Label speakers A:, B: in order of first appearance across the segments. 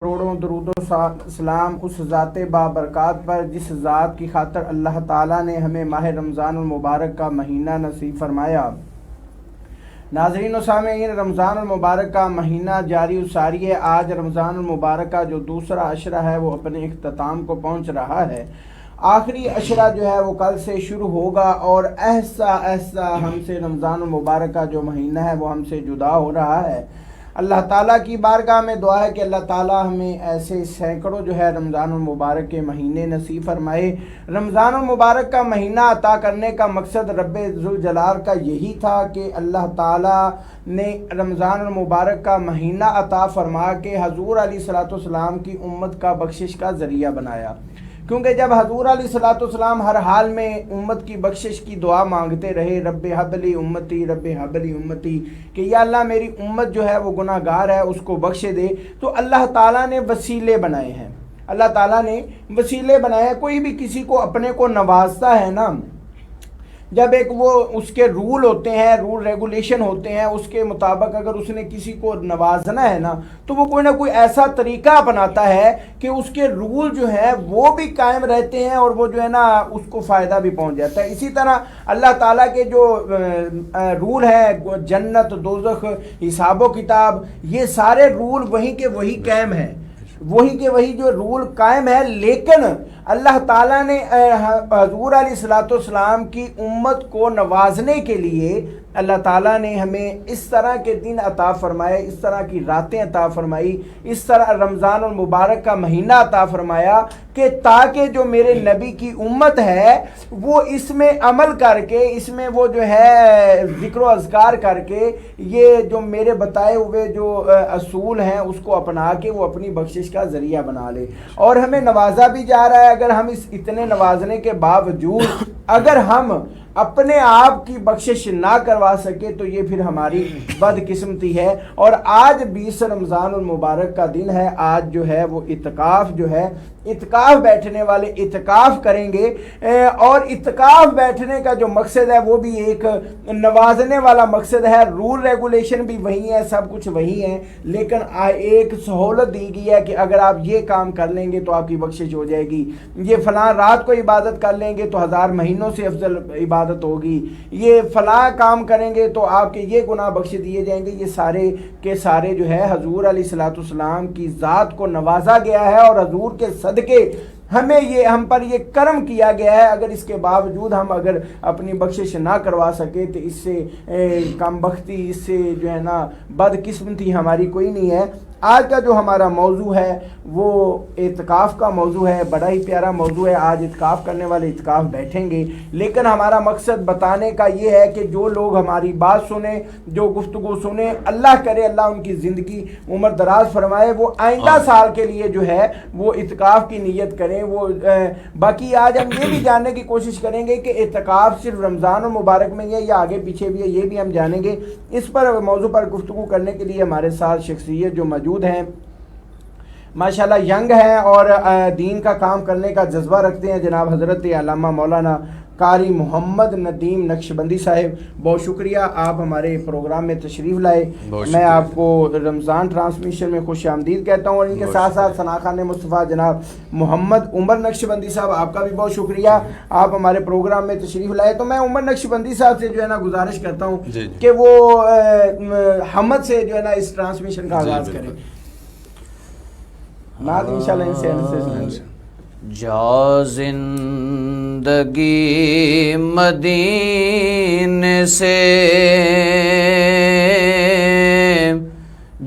A: کروڑوں درود و سلام اس ذات بابرکات پر جس ذات کی خاطر اللہ تعالیٰ نے ہمیں ماہ رمضان المبارک کا مہینہ نصیب فرمایا۔ ناظرین و سامعین، رمضان المبارک کا مہینہ جاری و ساری ہے۔ آج رمضان المبارک کا جو دوسرا عشرہ ہے وہ اپنے اختتام کو پہنچ رہا ہے۔ آخری عشرہ جو ہے وہ کل سے شروع ہوگا اور ایسا ہم سے رمضان المبارک کا جو مہینہ ہے وہ ہم سے جدا ہو رہا ہے۔ اللہ تعالیٰ کی بارگاہ میں دعا ہے کہ اللہ تعالیٰ ہمیں ایسے سینکڑوں جو ہے رمضان المبارک کے مہینے نصیب فرمائے۔ رمضان المبارک کا مہینہ عطا کرنے کا مقصد رب ذوالجلال کا یہی تھا کہ اللہ تعالیٰ نے رمضان المبارک کا مہینہ عطا فرما کے حضور علیہ الصلوۃ والسلام کی امت کا بخشش کا ذریعہ بنایا، کیونکہ جب حضور علیہ الصلوۃ والسلام ہر حال میں امت کی بخشش کی دعا مانگتے رہے، رب حب لی امتی، رب حب لی امتی، کہ یا اللہ میری امت جو ہے وہ گناہ گار ہے، اس کو بخش دے، تو اللہ تعالیٰ نے وسیلے بنائے ہیں۔ اللہ تعالیٰ نے وسیلے بنائے ہیں۔ کوئی بھی کسی کو اپنے کو نوازتا ہے نا، جب ایک وہ اس کے رول ہوتے ہیں، رول ریگولیشن ہوتے ہیں، اس کے مطابق اگر اس نے کسی کو نوازنا ہے نا تو وہ کوئی نہ کوئی ایسا طریقہ اپناتا ہے کہ اس کے رول جو ہیں وہ بھی قائم رہتے ہیں اور وہ جو ہے نا اس کو فائدہ بھی پہنچ جاتا ہے۔ اسی طرح اللہ تعالیٰ کے جو رول ہیں، جنت، دوزخ، حساب و کتاب، یہ سارے رول وہی کے وہی قائم ہیں، وہی کے وہی جو رول قائم ہے، لیکن اللہ تعالیٰ نے حضور علیہ الصلوۃ والسلام کی امت کو نوازنے کے لیے اللہ تعالیٰ نے ہمیں اس طرح کے دن عطا فرمائے، اس طرح کی راتیں عطا فرمائی، اس طرح رمضان المبارک کا مہینہ عطا فرمایا کہ تاکہ جو میرے نبی کی امت ہے وہ اس میں عمل کر کے، اس میں وہ جو ہے ذکر و اذکار کر کے، یہ جو میرے بتائے ہوئے جو اصول ہیں اس کو اپنا کے وہ اپنی بخشش کا ذریعہ بنا لے۔ اور ہمیں نوازا بھی جا رہا ہے۔ اگر ہم اس اتنے نوازنے کے باوجود اگر ہم اپنے آپ کی بخشش نہ کروا سکے تو یہ پھر ہماری بدقسمتی ہے۔ اور آج 20 رمضان المبارک کا دن ہے۔ آج جو ہے وہ اعتکاف جو ہے، اعتکاف بیٹھنے والے اعتکاف کریں گے، اور اعتکاف بیٹھنے کا جو مقصد ہے وہ بھی ایک نوازنے والا مقصد ہے۔ رول ریگولیشن بھی وہی ہے، سب کچھ وہی ہے، لیکن ایک سہولت دی گئی ہے کہ اگر آپ یہ کام کر لیں گے تو آپ کی بخشش ہو جائے گی، یہ فلاں رات کو عبادت کر لیں گے تو 1000 مہینوں سے افضل عبادت ہوگی، یہ فلاں کام کریں گے تو آپ کے یہ گناہ بخش دیے جائیں گے۔ یہ سارے کے سارے جو ہے حضور علیہ الصلوۃ والسلام کی ذات کو نوازا گیا ہے اور حضور کے صدقے ہم پر یہ کرم کیا گیا ہے۔ اگر اس کے باوجود ہم اگر اپنی بخشش نہ کروا سکے تو اس سے کم بختی، اس سے جو ہے نا بدقسمتی ہماری کوئی نہیں ہے۔ آج کا جو ہمارا موضوع ہے وہ اعتکاف کا موضوع ہے، بڑا ہی پیارا موضوع ہے۔ آج اعتکاف کرنے والے اعتکاف بیٹھیں گے، لیکن ہمارا مقصد بتانے کا یہ ہے کہ جو لوگ ہماری بات سنیں، جو گفتگو سنیں، اللہ کرے اللہ ان کی زندگی عمر دراز فرمائے، وہ آئندہ سال کے لیے جو ہے وہ اعتکاف کی نیت کریں۔ وہ باقی آج ہم یہ بھی جاننے کی کوشش کریں گے کہ اعتکاف صرف رمضان المبارک میں ہے یا آگے پیچھے بھی ہے، یہ بھی ہم جانیں گے۔ اس پر موضوع پر گفتگو کرنے کے لیے ہمارے ساتھ شخصیت جو موجود ہیں، ماشاءاللہ ینگ ہیں اور دین کا کام کرنے کا جذبہ رکھتے ہیں، جناب حضرت علامہ مولانا قاری محمد ندیم نقشبندی صاحب، بہت شکریہ آپ ہمارے پروگرام میں تشریف لائے۔ میں آپ کو رمضان ٹرانسمیشن میں خوش آمدید کہتا ہوں، اور ان کے ساتھ ساتھ ثنا خان مصطفیٰ جناب محمد عمر نقشبندی صاحب، آپ کا بھی بہت شکریہ، آپ ہمارے پروگرام میں تشریف لائے۔ تو میں عمر نقشبندی صاحب سے جو ہے نا گزارش کرتا ہوں کہ وہ حمد سے جو ہے نا اس ٹرانسمیشن کا آغاز کریں۔ نعت انشاءاللہ ان سے
B: جا زندگی مدینے سے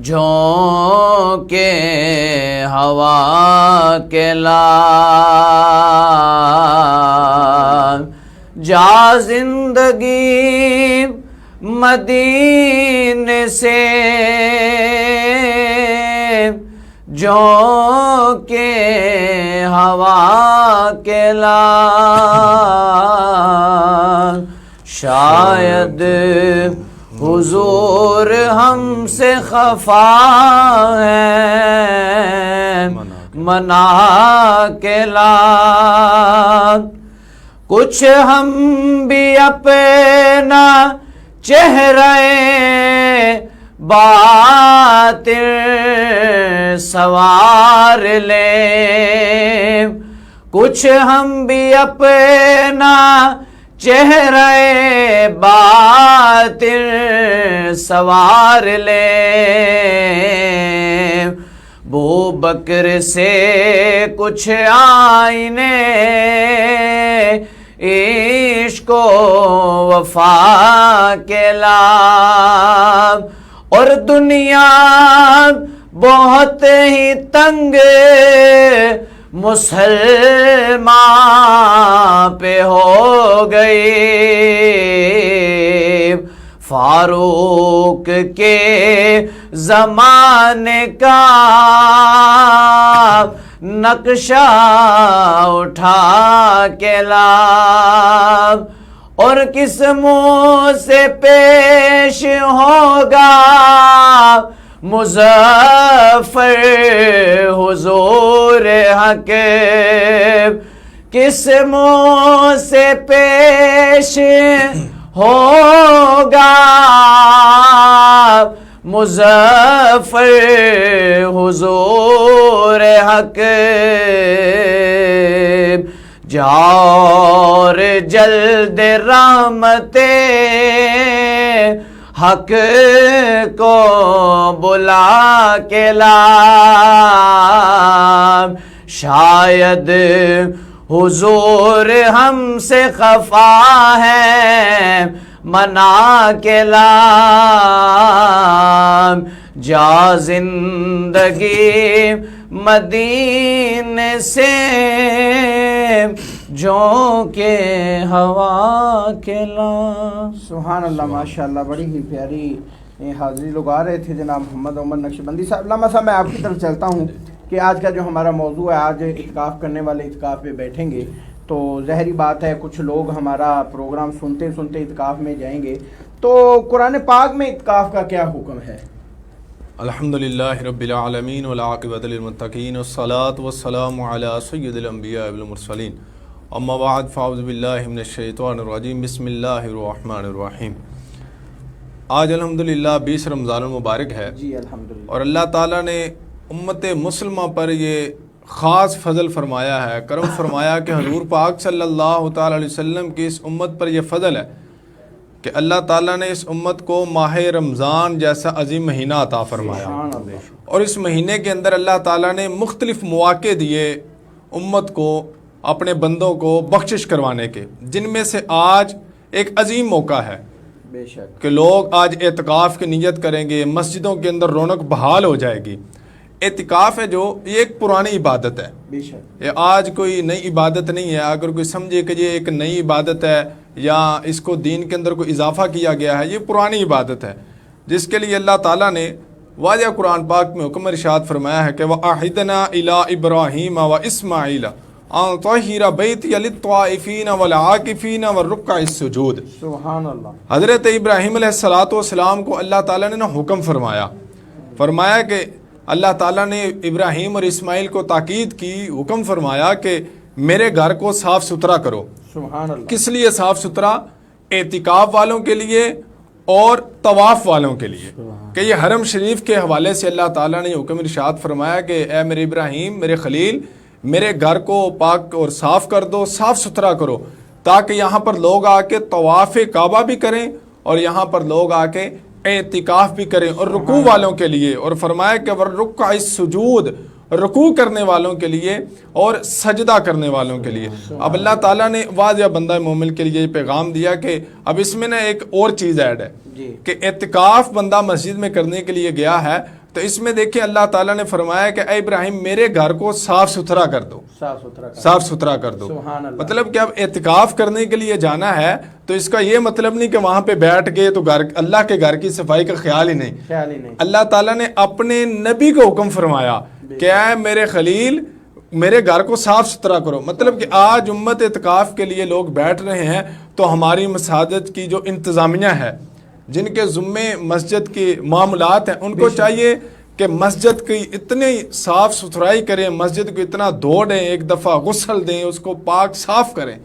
B: جھونکے ہوا کے لال، جا زندگی مدینے سے جھونکے ہوا کے لال، شاید حضور ہم سے خفا ہے منا کے لال، کچھ ہم بھی اپنا چہرہ باطل سوار لیں، کچھ ہم بھی اپنا چہرہ باطل سوار لیں، بو بکر سے کچھ آئینے عشق و وفا کے لام، اور دنیا بہت ہی تنگ مسلمان پہ ہو گئی، فاروق کے زمانے کا نقشہ اٹھا کے لا، اور کس منہ سے پیش ہوگا مظفر حضور حق، کس منہ سے پیش ہوگا مظفر حضور حق، جاؤ جلد رحمت حق کو بلا کے لا، شاید حضور ہم سے خفا ہے منا کے لا، جا زندگی مدینے سے جھونکے ہوا کے لا۔
A: سبحان اللہ، ماشاءاللہ، بڑی ہی پیاری حاضری لوگ آ رہے تھے جناب محمد عمر نقشبندی صاحب۔ علامہ صاحب، میں آپ کی طرف چلتا ہوں کہ آج کا جو ہمارا موضوع ہے، آج اعتکاف کرنے والے اعتکاف پہ بیٹھیں گے، تو ظاہری بات ہے کچھ لوگ ہمارا پروگرام سنتے سنتے اعتکاف میں جائیں گے، تو قرآن پاک میں اعتکاف کا کیا حکم ہے؟
C: الحمدللہ رب العالمین والعاقبۃ للمتقین والصلاۃ والسلام علی سید الانبیاء والمرسلین، اما بعد فاعوذ باللہ من الشیطان الرجیم، بسم اللہ الرحمن الرحیم۔ آج الحمدللہ 20 رمضان المبارک ہے،
A: جی الحمدللہ،
C: اور اللہ تعالیٰ نے امت مسلمہ پر یہ خاص فضل فرمایا ہے، کرم فرمایا کہ حضور پاک صلی اللہ تعالیٰ علیہ وسلم کی اس امت پر یہ فضل ہے کہ اللہ تعالیٰ نے اس امت کو ماہ رمضان جیسا عظیم مہینہ عطا فرمایا، اور اس مہینے کے اندر اللہ تعالیٰ نے مختلف مواقع دیے امت کو، اپنے بندوں کو بخشش کروانے کے، جن میں سے آج ایک عظیم موقع ہے
A: بے شک
C: کہ لوگ آج اعتکاف کی نیت کریں گے، مسجدوں کے اندر رونق بحال ہو جائے گی۔ اعتکاف ہے جو، یہ ایک پرانی عبادت ہے،
A: بے شک،
C: یہ آج کوئی نئی عبادت نہیں ہے۔ اگر کوئی سمجھے کہ یہ ایک نئی عبادت ہے یا اس کو دین کے اندر کوئی اضافہ کیا گیا ہے، یہ پرانی عبادت ہے جس کے لیے اللہ تعالیٰ نے واضح قرآن پاک میں حکم ارشاد فرمایا ہے کہ وَأَعِدْنَا إِلَىٰ إِبْرَاهِيمَ وَإِسْمَاعِيلَ أَن طَهِّرَ بَيْتِيَ لِلطَّائِفِينَ وَالْعَاكِفِينَ وَالرُّكَّعِ السُّجُودِ۔
A: سبحان اللہ،
C: حضرت ابراہیم علیہ السلام کو اللہ تعالیٰ نے حکم فرمایا کہ اللہ تعالیٰ نے ابراہیم اور اسماعیل کو تاکید کی، حکم فرمایا کہ میرے گھر کو صاف ستھرا کرو۔
A: سبحان اللہ،
C: کس لیے صاف ستھرا؟ اعتکاف والوں کے لیے اور طواف والوں کے لیے، کہ یہ حرم شریف کے حوالے سے اللہ تعالیٰ نے حکم ارشاد فرمایا کہ اے میرے ابراہیم، میرے خلیل، میرے گھر کو پاک اور صاف کر دو، صاف ستھرا کرو، تاکہ یہاں پر لوگ آ کے طواف کعبہ بھی کریں اور یہاں پر لوگ آ کے اعتکاف بھی کریں، اور رکوع والوں کے لیے، اور فرمایا کہ وَالرُّكَّعِ السُّجُودِ، رکوع کرنے والوں کے لیے اور سجدہ کرنے والوں کے لیے۔ اب اللہ تعالیٰ نے واضح بندہ مومن کے لیے یہ پیغام دیا کہ اب اس میں ایک اور چیز ایڈ ہے کہ اعتکاف بندہ مسجد میں کرنے کے لیے گیا ہے، تو اس میں دیکھیں اللہ تعالیٰ نے فرمایا کہ اے ابراہیم، میرے گھر کو صاف ستھرا کر دو، صاف ستھرا کر دو۔ مطلب کہ اب اعتکاف کرنے کے لیے جانا ہے تو اس کا یہ مطلب نہیں کہ وہاں پہ بیٹھ گئے تو اللہ کے گھر کی صفائی کا خیال ہی نہیں۔ اللہ تعالیٰ نے اپنے نبی کو حکم فرمایا کہ اے میرے خلیل، میرے گھر کو صاف ستھرا کرو۔ مطلب کہ آج امت اعتکاف کے لیے لوگ بیٹھ رہے ہیں، تو ہماری مساجد کی جو انتظامیہ ہے، جن کے ذمے مسجد کے معاملات ہیں، ان کو چاہیے کہ مسجد کی اتنی صاف ستھرائی کریں، مسجد کو اتنا دھو دیں، ایک دفعہ غسل دیں، اس کو پاک صاف کریں،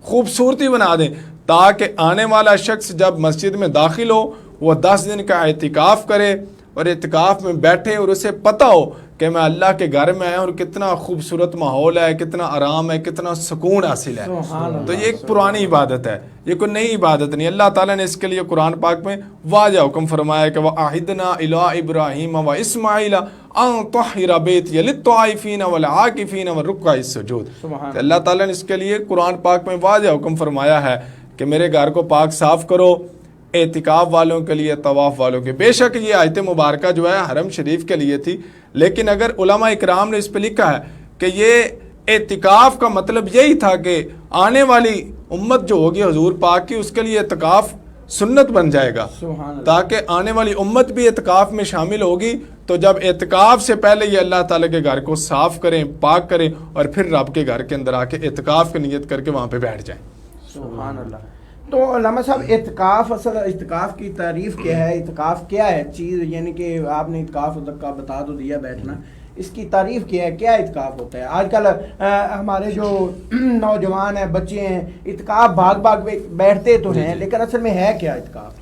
C: خوبصورتی بنا دیں، تاکہ آنے والا شخص جب مسجد میں داخل ہو وہ 10 دن کا اعتکاف کرے اور اعتکاف میں بیٹھے اور اسے پتہ ہو کہ میں اللہ کے گھر میں آیا اور کتنا خوبصورت ماحول ہے، کتنا آرام ہے، کتنا سکون حاصل ہے. تو یہ ایک پرانی عبادت ہے، یہ کوئی نئی عبادت نہیں. اللہ تعالیٰ نے اس کے لیے قرآن پاک میں واضح حکم فرمایا کہ وَأَعِدْنَا إِلَىٰ إِبْرَاهِيمَ وَإِسْمَاعِيلَ أَن طَهِّرَ بَيْتِيَ لِلطَّائِفِينَ وَالْعَاكِفِينَ وَالرُّكَّعِ السُّجُودِ. اللہ تعالیٰ نے اس کے لیے قرآن پاک میں واضح حکم فرمایا ہے کہ میرے گھر کو پاک صاف کرو، اعتکاف والوں کے لیے، طواف والوں کے. بے شک یہ آیت مبارکہ جو ہے حرم شریف کے لیے تھی، لیکن اگر علماء اکرام نے اس پہ لکھا ہے کہ یہ اعتکاف کا مطلب یہی تھا کہ آنے والی امت جو ہوگی حضور پاک کی، اس کے لیے اعتکاف سنت بن جائے گا، تاکہ آنے والی امت بھی اعتکاف میں شامل ہوگی. تو جب اعتکاف سے پہلے یہ اللہ تعالیٰ کے گھر کو صاف کریں، پاک کریں، اور پھر رب کے گھر کے اندر آ کے اعتکاف کی نیت کر کے وہاں پہ بیٹھ جائیں.
A: سبحان اللہ. تو علامہ صاحب اعتکاف، اصل اعتکاف کی تعریف کیا ہے؟ اعتکاف کیا ہے چیز؟ یعنی کہ آپ نے اعتکاف کا بتا تو دیا بیٹھنا، اس کی تعریف کیا ہے؟ کیا اعتکاف ہوتا ہے؟ آج کل ہمارے جو نوجوان ہیں، بچے ہیں، اعتکاف بھاگ بھاگ بیٹھتے تو ہیں، لیکن اصل میں ہے کیا اعتکاف؟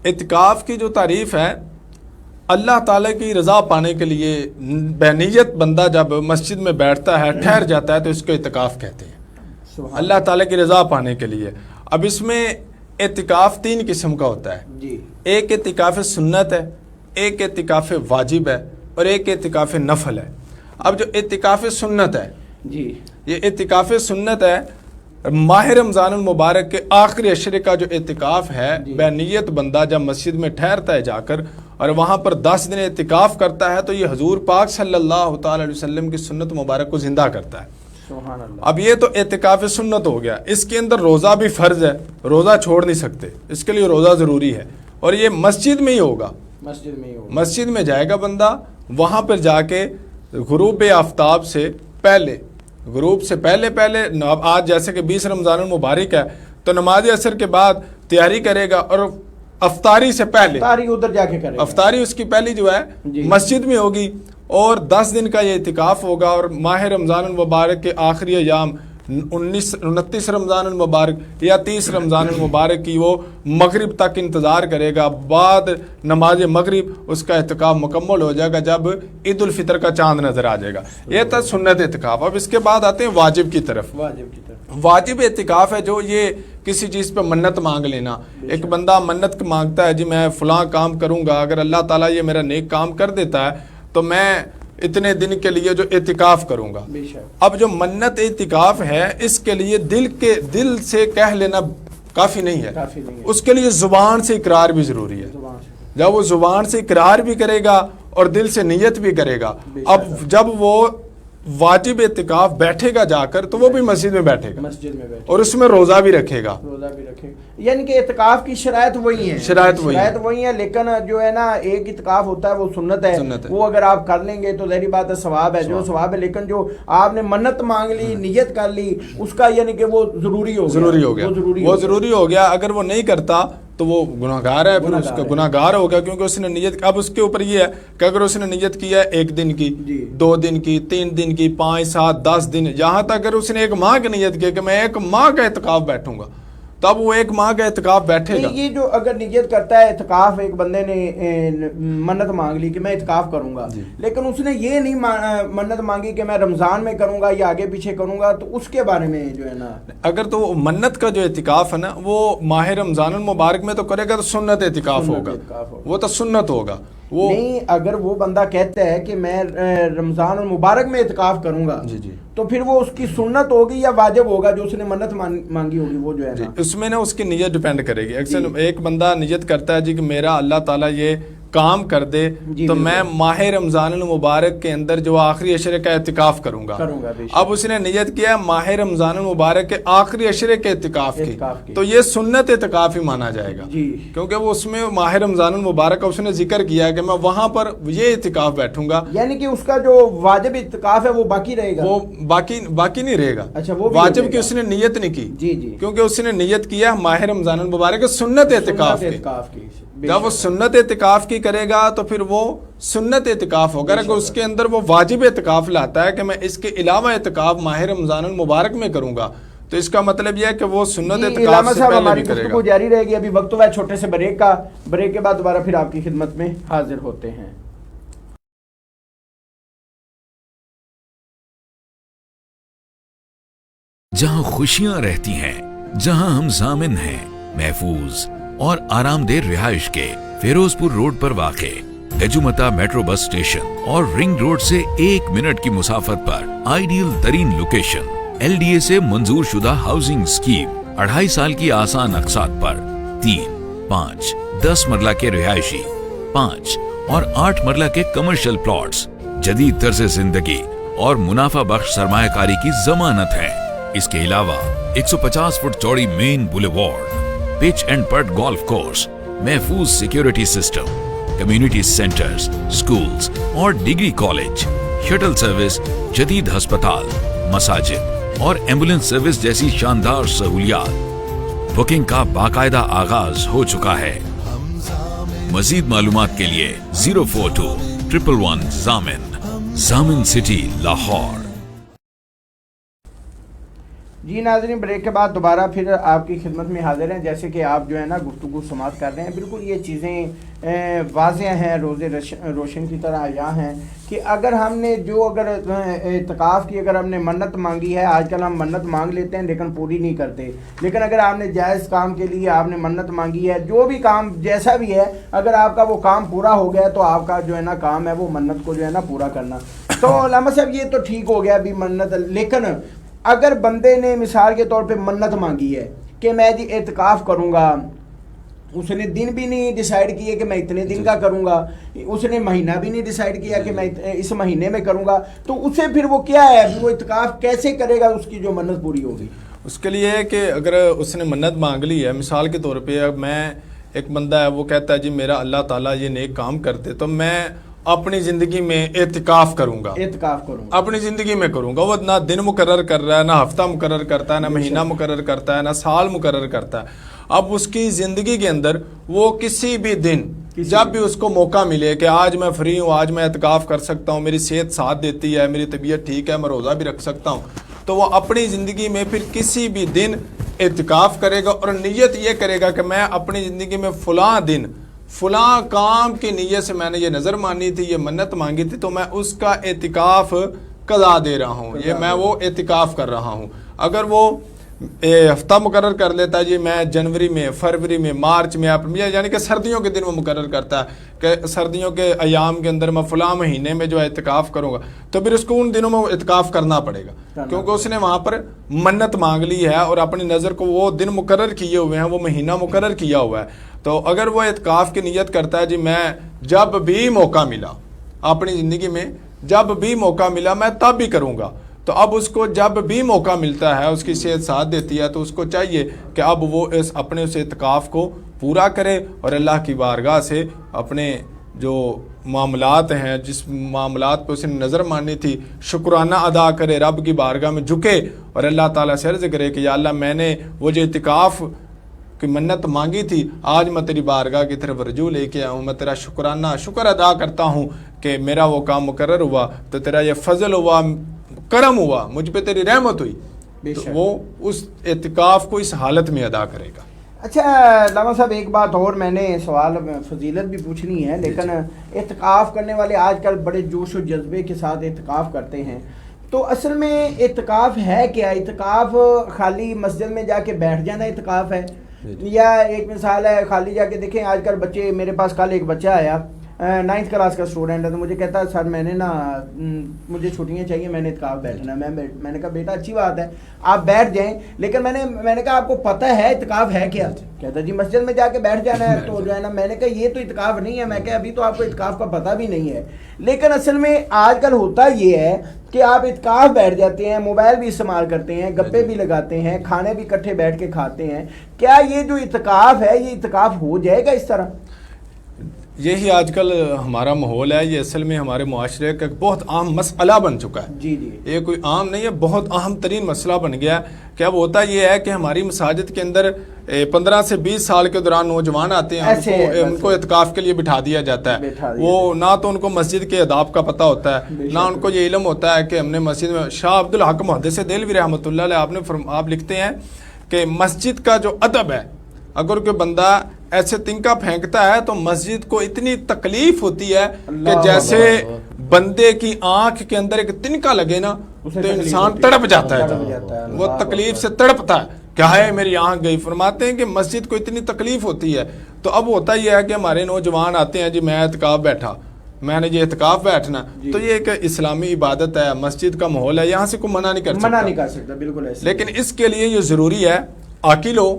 C: اعتکاف کی جو تعریف ہے، اللہ تعالیٰ کی رضا پانے کے لیے بے نیت بندہ جب مسجد میں بیٹھتا ہے، ٹھہر جاتا ہے، تو اس کو اعتکاف کہتے ہیں، اللہ تعالیٰ کی رضا پانے کے لیے. اب اس میں اعتکاف 3 قسم کا ہوتا ہے
A: جی.
C: ایک اعتکاف سنت ہے، ایک اعتکاف واجب ہے، اور ایک اعتکاف نفل ہے. اب جو اعتکاف سنت ہے
A: جی،
C: یہ اعتکاف سنت ہے، ماہ رمضان المبارک کے آخری عشرے کا جو اعتکاف ہے، بے نیت بندہ جب مسجد میں ٹھہرتا ہے جا کر اور وہاں پر 10 دن اعتکاف کرتا ہے، تو یہ حضور پاک صلی اللہ تعالی علیہ وسلم کی سنت مبارک کو زندہ کرتا ہے.
A: سبحان اللہ.
C: اب یہ تو اعتکاف سنت ہو گیا. اس کے اندر روزہ بھی فرض ہے، روزہ چھوڑ نہیں سکتے، اس کے لیے روزہ ضروری ہے، اور یہ مسجد میں ہی ہوگا. مسجد میں جائے گا بندہ، وہاں پر جا کے غروب آفتاب سے پہلے، غروب سے پہلے آج جیسے کہ 20 رمضان المبارک ہے، تو نماز عصر کے بعد تیاری کرے گا، اور افطاری سے پہلے
A: ادھر جا کے کرے گا.
C: افطاری اس کی پہلی جو ہے مسجد میں ہوگی، اور 10 دن کا یہ اعتکاف ہوگا. اور ماہ رمضان المبارک کے آخری ایام 29 رمضان المبارک یا 30 رمضان المبارک کی وہ مغرب تک انتظار کرے گا. بعد نماز مغرب اس کا اعتکاف مکمل ہو جائے گا جب عید الفطر کا چاند نظر آ جائے گا. یہ تھا سنت اعتکاف. اب اس کے بعد آتے ہیں واجب کی طرف. واجب اعتکاف ہے جو یہ کسی چیز پہ منت مانگ لینا. ایک بندہ منت مانگتا ہے، جی میں فلاں کام کروں گا، اگر اللہ تعالیٰ یہ میرا نیک کام کر دیتا ہے تو میں اتنے دن کے لیے جو اعتکاف کروں گا. اب جو منت اعتکاف ہے، اس کے لیے دل سے کہہ لینا کافی نہیں ہے، اس کے لیے زبان سے اقرار بھی ضروری ہے. جب وہ زبان سے اقرار بھی کرے گا اور دل سے نیت بھی کرے گا، اب جب وہ واجب اعتکاف بیٹھے گا جا کر، تو وہ بھی مسجد میں بیٹھے گا، اور اس میں روزہ بھی رکھے گا.
A: یعنی کہ اعتکاف کی شرائط وہی ہیں،
C: شرائط
A: وہی ہیں، لیکن جو ہے نا ایک اعتکاف ہوتا ہے وہ سنت ہے، وہ اگر آپ کر لیں گے تو ظاہری بات ہے ثواب ہے، جو ثواب ہے. لیکن جو آپ نے منت مانگ لی، نیت کر لی، اس کا یعنی کہ وہ ضروری ہو گیا،
C: وہ ضروری ہو گیا. اگر وہ نہیں کرتا تو وہ گناہگار ہے، پھر اس کا گناہگار ہو گیا، کیونکہ اس نے نیت. اب اس کے اوپر یہ ہے کہ اگر اس نے نیت کی ہے 1 دن کی، 2 دن کی، 3 دن کی، 5، 7، 10 دن، یہاں تک اگر اس نے 1 ماہ کی نیت کی کہ میں 1 ماہ کا اعتکاف بیٹھوں گا، تب وہ 1 ماہ کا اعتکاف بیٹھے گا.
A: یہ جو اگر نیت کرتا ہے اعتکاف، ایک بندے نے منت مانگ لی کہ میں اعتکاف کروں گا، لیکن اس نے یہ نہیں منت مانگی کہ میں رمضان میں کروں گا یا آگے پیچھے کروں گا، تو اس کے بارے میں جو ہے نا،
C: اگر تو منت کا جو اعتکاف ہے نا، وہ ماہ رمضان المبارک میں تو کرے گا تو سنت اعتکاف ہوگا، وہ تو سنت ہوگا. وہ
A: نہیں، اگر وہ بندہ کہتا ہے کہ میں رمضان المبارک میں اعتکاف کروں گا، تو پھر وہ اس کی سنت ہوگی یا واجب ہوگا؟ جو اس نے منت مانگی ہوگی وہ جو ہے نا،
C: اس میں نا اس کی نیت ڈیپینڈ کرے گی. اکثر ایک بندہ نیت کرتا ہے جی کہ میرا اللہ تعالیٰ یہ کام کر دے تو میں ماہ رمضان المبارک کے اندر جو آخری عشرے کا اعتکاف کروں گا. اب اس نے نیت کیا ماہ رمضان المبارک کے آخری عشرے کے اعتکاف کی، تو یہ سنت اعتکاف ہی مانا جائے گا، کیونکہ وہ اس میں ماہ رمضان المبارک کا اس نے ذکر کیا کہ میں وہاں پر یہ اعتکاف بیٹھوں گا.
A: یعنی کہ اس کا جو واجب اعتکاف ہے وہ باقی رہے گا،
C: وہ باقی نہیں رہے گا.
A: اچھا، وہ
C: واجب کی اس نے نیت نہیں کی، کیونکہ اس نے نیت کیا ماہ رمضان المبارک کے سنت اعتکاف کی. جب وہ سنت اعتکاف کی کرے گا تو پھر وہ سنت اعتکاف ہوگا. اگر اس کے اندر وہ واجب اعتکاف لاتا ہے کہ میں اس کے علاوہ اعتکاف ماہ رمضان المبارک میں کروں گا، تو اس کا مطلب یہ ہے کہ وہ سنت
A: علامہ
C: اعتکاف سے
A: صاحب
C: پہلے
A: ہماری
C: بھی کرے
A: گفتگو
C: گا.
A: جاری رہے گی. ابھی وقت ہوا ہے چھوٹے سے بریک کا. بریک کے بعد دوبارہ پھر آپ کی خدمت میں حاضر ہوتے ہیں.
D: جہاں خوشیاں رہتی ہیں، جہاں ہم ضامن ہیں محفوظ اور آرام دہ رہائش کے، فیروز پور روڈ پر واقع گجومتا میٹرو بس اسٹیشن اور رنگ روڈ سے 1 منٹ کی مسافت پر آئیڈیل ترین لوکیشن. LDA سے منظور شدہ ہاؤسنگ اسکیم 2.5 سال کی آسان اقساط پر 3، 5، 10 مرلہ کے رہائشی، 5 اور 8 مرلہ کے کمرشل پلاٹس جدید طرز زندگی اور منافع بخش سرمایہ کاری کی ضمانت ہے. اس کے علاوہ 150 فٹ چوڑی main boulevard, pitch and putt golf course, محفوظ security system, community centres, schools اور ڈگری کالج، شٹل سروس، جدید ہسپتال، مساجد اور ایمبولینس سروس جیسی شاندار سہولیات. بکنگ کا باقاعدہ آغاز ہو چکا ہے. مزید معلومات کے لیے 042-111 ضامن سٹی لاہور.
A: جی ناظرین، بریک کے بعد دوبارہ پھر آپ کی خدمت میں حاضر ہیں. جیسے کہ آپ جو ہے نا گفتگو سماعت کر رہے ہیں، بالکل یہ چیزیں واضح ہیں، روز روشن کی طرح عیاں ہیں کہ اگر ہم نے اگر اعتکاف کی اگر ہم نے منت مانگی ہے، آج کل ہم منت مانگ لیتے ہیں لیکن پوری نہیں کرتے. لیکن اگر آپ نے جائز کام کے لیے آپ نے منت مانگی ہے، جو بھی کام جیسا بھی ہے، اگر آپ کا وہ کام پورا ہو گیا تو آپ کا جو ہے نا کام ہے وہ منت کو جو ہے نا پورا کرنا. تو علامہ صاحب یہ تو ٹھیک ہو گیا ابھی منت، لیکن اگر بندے نے مثال کے طور پہ منت مانگی ہے کہ میں جی اعتکاف کروں گا، اس نے دن بھی نہیں ڈیسائیڈ کیا کہ میں اتنے دن کا کروں گا، اس نے مہینہ بھی نہیں ڈیسائیڈ کیا کہ میں اس مہینے میں کروں گا، تو اسے پھر وہ کیا ہے، وہ اعتکاف کیسے کرے گا اس کی جو منت پوری ہوگی؟
C: اس کے لیے کہ اگر اس نے منت مانگ لی ہے، مثال کے طور پہ میں ایک بندہ ہے وہ کہتا ہے جی میرا اللہ تعالیٰ یہ نیک کام کرتے تو میں اپنی زندگی میں اعتکاف کروں گا، اپنی زندگی میں کروں گا. وہ نہ دن مقرر کر رہا ہے، نہ ہفتہ مقرر کرتا ہے، نہ مہینہ مقرر کرتا ہے، نہ سال مقرر کرتا ہے. اب اس کی زندگی کے اندر وہ کسی بھی دن جب بھی اس کو موقع ملے کہ آج میں فری ہوں، آج میں اعتکاف کر سکتا ہوں، میری صحت ساتھ دیتی ہے، میری طبیعت ٹھیک ہے، میں روزہ بھی رکھ سکتا ہوں، تو وہ اپنی زندگی میں پھر کسی بھی دن اعتکاف کرے گا اور نیت یہ کرے گا کہ میں اپنی زندگی میں فلاں دن فلاں کام کی نیت سے میں نے یہ نظر مانی تھی، یہ منت مانگی تھی، تو میں اس کا اعتکاف قضا دے رہا ہوں، یہ میں وہ اعتکاف کر رہا ہوں. اگر وہ ہفتہ مقرر کر لیتا ہے جی میں جنوری میں، فروری میں، مارچ میں، یعنی کہ سردیوں کے دن وہ مقرر کرتا ہے کہ سردیوں کے ایام کے اندر میں فلاں مہینے میں جو اعتکاف کروں گا، تو پھر اس کو ان دنوں میں اعتکاف کرنا پڑے گا کیونکہ اس نے وہاں پر منت مانگ لی ہے اور اپنی نظر کو وہ دن مقرر کیے ہوئے ہیں، وہ مہینہ مقرر کیا ہوا ہے. تو اگر وہ اعتکاف کی نیت کرتا ہے جی میں جب بھی موقع ملا اپنی زندگی میں، جب بھی موقع ملا میں تب بھی کروں گا، تو اب اس کو جب بھی موقع ملتا ہے، اس کی صحت ساتھ دیتی ہے، تو اس کو چاہیے کہ اب وہ اپنے اس اعتکاف کو پورا کرے اور اللہ کی بارگاہ سے اپنے جو معاملات ہیں، جس معاملات پہ اس نے نظر مانی تھی، شکرانہ ادا کرے، رب کی بارگاہ میں جھکے اور اللہ تعالیٰ سے عرض کرے کہ یا اللہ میں نے وہ جو اعتکاف کی منت مانگی تھی، آج میں تیری بارگاہ کی طرف رجوع لے کے آیا ہوں، میں تیرا شکر ادا کرتا ہوں کہ میرا وہ کام مقرر ہوا، تو تیرا یہ فضل ہوا، کرم ہوا، مجھ پہ تیری رحمت ہوئی، تو وہ اس اعتکاف کو اس حالت میں ادا کرے گا.
A: اچھا علامہ صاحب، ایک بات اور میں نے سوال فضیلت بھی پوچھنی ہے، لیکن اعتکاف کرنے والے آج کل بڑے جوش و جذبے کے ساتھ اعتکاف کرتے ہیں، تو اصل میں اعتکاف ہے کیا؟ اعتکاف خالی مسجد میں جا کے بیٹھ جانا اعتکاف ہے، یا ایک مثال ہے خالی جا کے دیکھیں آج کل بچے، میرے پاس کل ایک بچہ آیا 9th کلاس کا اسٹوڈنٹ ہے، تو مجھے کہتا ہے سر میں نے مجھے چھٹیاں چاہیے، میں نے اعتکاف بیٹھنا. میں نے کہا بیٹا اچھی بات ہے آپ بیٹھ جائیں، لیکن میں نے کہا آپ کو پتہ ہے اعتکاف ہے کیا؟ کہتا جی مسجد میں جا کے بیٹھ جانا ہے. تو جو ہے نا میں نے کہا یہ تو اعتکاف نہیں ہے. میں کہا ابھی تو آپ کو اعتکاف کا پتہ بھی نہیں ہے. لیکن اصل میں آج کل ہوتا یہ ہے کہ آپ اعتکاف بیٹھ جاتے ہیں، موبائل بھی استعمال کرتے ہیں، گپے بھی لگاتے ہیں، کھانے بھی اکٹھے بیٹھ کے کھاتے ہیں. کیا یہ جو اعتکاف ہے یہ اعتکاف ہو جائے گا اس طرح؟
C: یہی آج کل ہمارا ماحول ہے، یہ اصل میں ہمارے معاشرے کا ایک بہت عام مسئلہ بن چکا ہے.
A: جی جی،
C: یہ کوئی عام نہیں ہے، بہت اہم ترین مسئلہ بن گیا ہے. کہ اب ہوتا یہ ہے کہ ہماری مساجد کے اندر 15 سے 20 سال کے دوران نوجوان آتے ہیں ان کو اعتکاف کے لیے بٹھا دیا جاتا ہے. وہ نہ تو ان کو مسجد کے آداب کا پتہ ہوتا ہے, نہ ان کو یہ علم ہوتا ہے کہ ہم نے مسجد میں. شاہ عبد الحق محدث دہلوی رحمۃ اللہ علیہ آپ لکھتے ہیں کہ مسجد کا جو ادب ہے, اگر کوئی بندہ ایسے تنکا پھینکتا ہے تو مسجد کو اتنی تکلیف ہوتی ہے کہ جیسے بندے کی آنکھ کے اندر ایک تنکا لگے نا تو انسان تڑپ جاتا ہے, وہ تکلیف سے تڑپتا ہے, کیا ہے میری آنکھ گئی. فرماتے ہیں کہ مسجد کو اتنی تکلیف ہوتی ہے. تو اب ہوتا یہ ہے کہ ہمارے نوجوان آتے ہیں جی میں اعتکاف بیٹھا, میں نے یہ اعتکاف بیٹھنا, تو یہ ایک اسلامی عبادت ہے, مسجد کا ماحول ہے, یہاں سے کوئی منع نہیں کر سکتا
A: بالکل ایسے.
C: لیکن اس کے لیے یہ ضروری ہے عاقل ہو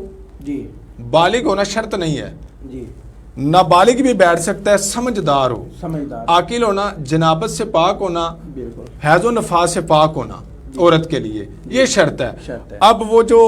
C: جی, بالغ ہونا شرط نہیں ہے جی, نابالغ بھی بیٹھ سکتا ہے, سمجھدار ہو, عاقل ہونا, جنابت سے پاک ہونا, حیض و نفاس سے پاک ہونا عورت کے لیے یہ شرط ہے. اب وہ جو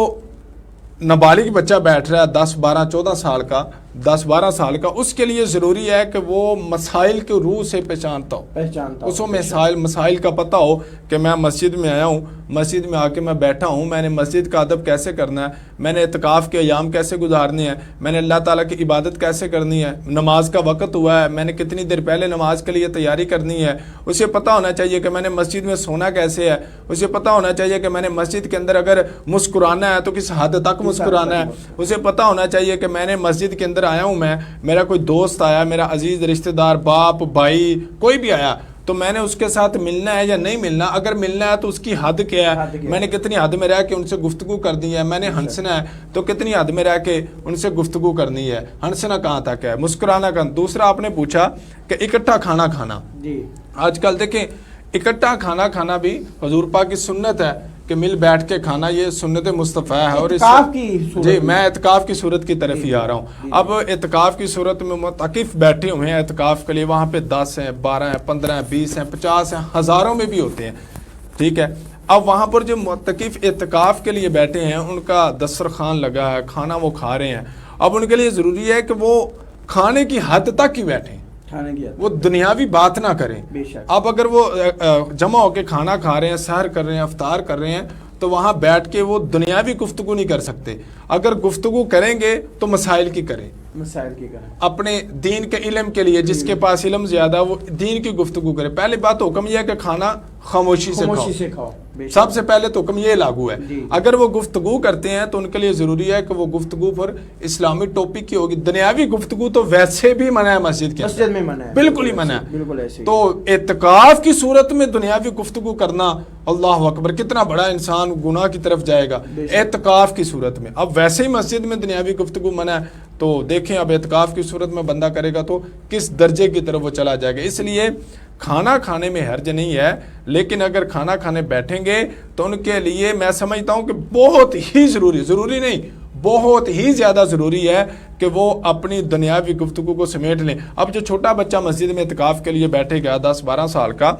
C: نابالغ بچہ بیٹھ رہا ہے 10 12 14 سال کا, 10 12 سال کا, اس کے لیے ضروری ہے کہ وہ مسائل کے روح سے پہچانتا ہو, اس کو مسائل کا پتہ ہو کہ میں مسجد میں آیا ہوں, مسجد میں آ کے میں بیٹھا ہوں, میں نے مسجد کا ادب کیسے کرنا ہے, میں نے اعتکاف کے ایام کیسے گزارنے ہیں, میں نے اللہ تعالیٰ کی عبادت کیسے کرنی ہے, نماز کا وقت ہوا ہے, میں نے کتنی دیر پہلے نماز کے لیے تیاری کرنی ہے, اسے پتہ ہونا چاہیے کہ میں نے مسجد میں سونا کیسے ہے, اسے پتہ ہونا چاہیے کہ میں نے مسجد کے اندر اگر مسکرانا ہے تو کس حد تک مسکرانا ہے, اسے پتہ ہونا چاہیے کہ میں نے مسجد کے اندر آیا ہوں, میں میرا کوئی دوست آیا, میرا عزیز رشتہ دار, باپ بھائی کوئی بھی آیا, تو میں نے اس کے ساتھ ملنا ہے یا نہیں ملنا, اگر ملنا ہے تو اس کی حد کیا ہے, میں نے کتنی حد میں رہ کے ان سے گفتگو کرنی ہے, میں نے ہنسنا ہے تو کتنی حد میں رہ کے ان سے گفتگو کرنی ہے, ہنسنا کہاں تک ہے, مسکرانا کہاں. دوسرا آپ نے پوچھا کہ اکٹھا کھانا کھانا, آج کل دیکھیں اکٹھا کھانا کھانا بھی حضور پاک کی سنت ہے کہ مل بیٹھ کے کھانا, یہ سنت مصطفیٰ ہے. اور جی میں اعتکاف کی صورت کی طرف ہی آ رہا ہوں. اب اعتکاف کی صورت میں معتکف بیٹھے ہوئے ہیں اعتکاف کے لیے, وہاں پہ 10 ہیں 12 ہیں 15 ہیں 20 ہیں 50 ہیں, ہزاروں میں بھی ہوتے ہیں, ٹھیک ہے. اب وہاں پر جو معتکف اعتکاف کے لیے بیٹھے ہیں ان کا دسترخوان لگا ہے, کھانا وہ کھا رہے ہیں, اب ان کے لیے ضروری ہے کہ وہ کھانے کی حد تک ہی بیٹھیں, وہ دنیاوی بات نہ کریں. اب اگر وہ جمع ہو کے کھانا کھا رہے ہیں, سحر کر رہے ہیں, افطار کر رہے ہیں, تو وہاں بیٹھ کے وہ دنیاوی گفتگو نہیں کر سکتے. اگر گفتگو کریں گے تو مسائل کی کریں, اپنے دین کے علم کے لیے, جس کے پاس علم زیادہ وہ دین کی گفتگو کرے. پہلی بات حکم یہ ہے کہ کھانا خاموشی سے کھاؤ, سب سے پہلے تو حکم یہ لاگو ہے. اگر وہ گفتگو کرتے ہیں تو ان کے لیے ضروری ہے کہ وہ گفتگو پر اسلامی ٹاپک کی ہوگی. دنیاوی گفتگو تو ویسے بھی منع ہے مسجد میں منع ہے, بالکل ہی منع ہے. تو اعتکاف کی صورت میں دنیاوی گفتگو کرنا, اللہ اکبر, کتنا بڑا انسان گناہ کی طرف جائے گا اعتکاف کی صورت میں. اب ویسے ہی مسجد میں دنیاوی گفتگو منع ہے, تو دیکھیں اب اعتکاف کی صورت میں بندہ کرے گا تو کس درجے کی طرف وہ چلا جائے گا. اس لیے کھانا کھانے میں حرج نہیں ہے, لیکن اگر کھانا کھانے بیٹھیں گے تو ان کے لیے میں سمجھتا ہوں کہ بہت ہی ضروری نہیں, بہت ہی زیادہ ضروری ہے کہ وہ اپنی دنیاوی گفتگو کو سمیٹ لیں. اب جو چھوٹا بچہ مسجد میں اعتکاف کے لیے بیٹھے گا 10-12 سال کا,